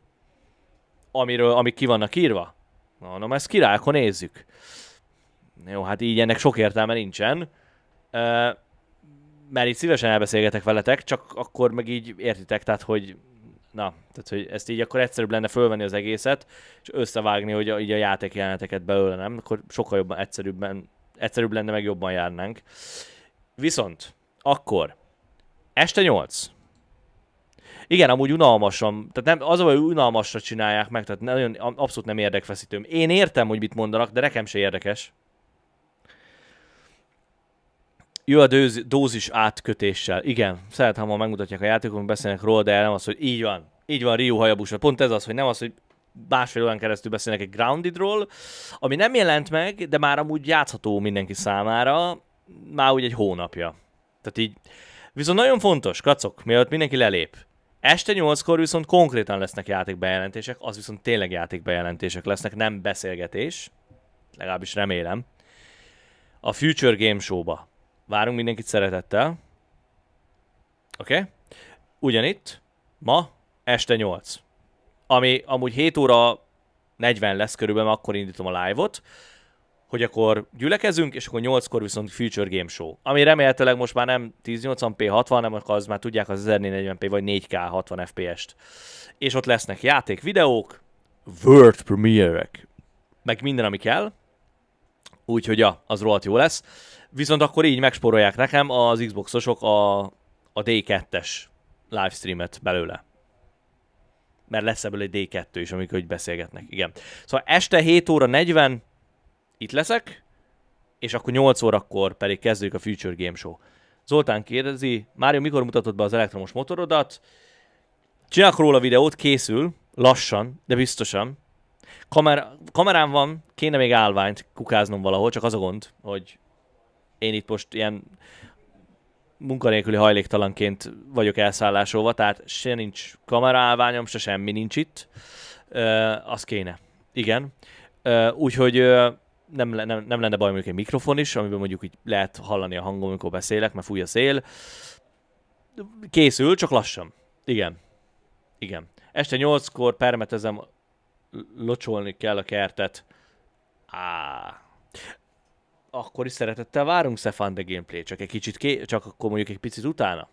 amik ki vannak írva. Na, ezt király, akkor nézzük. Jó, hát így ennek sok értelme nincsen, mert így szívesen elbeszélgetek veletek, csak akkor meg így értitek, tehát hogy hogy ezt így akkor egyszerűbb lenne fölvenni az egészet, és összevágni, hogy így a játékjeleneteket belőle, nem? Akkor sokkal jobban egyszerűbb lenne, meg jobban járnánk. Viszont akkor este 8. Igen, amúgy unalmasan, tehát nem, az a, hogy unalmasra csinálják meg, tehát nagyon, abszolút nem érdekfeszítő. Én értem, hogy mit mondanak, de nekem se érdekes. Jó a dózis átkötéssel. Igen, szeretem, ha megmutatják a játékon, beszélnek róla, de nem az, hogy így van Ryu Hayabusa. Pont ez az, hogy nem az, hogy másfél órán keresztül beszélnek egy Groundedról, ami nem jelent meg, de már amúgy játszható mindenki számára, már úgy egy hónapja. Tehát így, viszont nagyon fontos, kacok, mielőtt mindenki lelép. Este 8-kor viszont konkrétan lesznek játékbejelentések, az viszont tényleg játékbejelentések lesznek, nem beszélgetés, legalábbis remélem. A Future Game Show-ba. Várunk mindenkit szeretettel. Oké? Ugyanitt, ma este 8. Ami amúgy 7 óra 40 lesz körülbelül, akkor indítom a live-ot, hogy akkor gyülekezünk, és akkor 8-kor viszont Future Game Show. Ami remélhetőleg most már nem 1080p 60, hanem az már tudják az 1440p vagy 4K 60 FPS-t. És ott lesznek játék, videók, World Premiere-ek, meg minden, ami kell. Úgyhogy ja, az rohadt jó lesz. Viszont akkor így megspórolják nekem az Xboxosok a D2-es livestreamet belőle. Mert lesz ebből egy D2 is, amikor így beszélgetnek. Igen. Szóval este 7 óra 40 itt leszek, és akkor 8 órakor pedig kezdjük a Future Game Show. Zoltán kérdezi, Mário, mikor mutatod be az elektromos motorodat? Csinálok róla videót, készül, lassan, de biztosan. Kamerám van, kéne még állványt kukáznom valahol, csak az a gond, hogy én itt most ilyen munkanélküli hajléktalanként vagyok elszállásolva, tehát se nincs kameraállványom, se semmi nincs itt. Az kéne. Igen. Úgyhogy nem lenne baj mondjuk egy mikrofon is, amiben mondjuk így lehet hallani a hangom, amikor beszélek, mert fúj a szél. Készül, csak lassan. Igen. Igen. Este 8-kor permetezem, locsolni kell a kertet. Akkor is szeretettel várunk Stefan de Gameplay, csak egy kicsit, csak akkor mondjuk egy picit utána.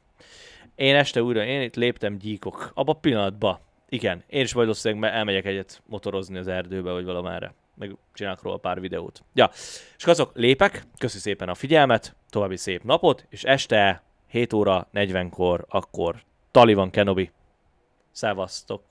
Én este újra, én itt léptem gyíkok, abba a pillanatban. Igen, én is valószínűleg elmegyek egyet motorozni az erdőbe, vagy valamerre. Meg csinálok róla pár videót. Ja, és azok lépek, köszi szépen a figyelmet, további szép napot, és este 7 óra 40-kor akkor tali van Kenobi. Szevasztok!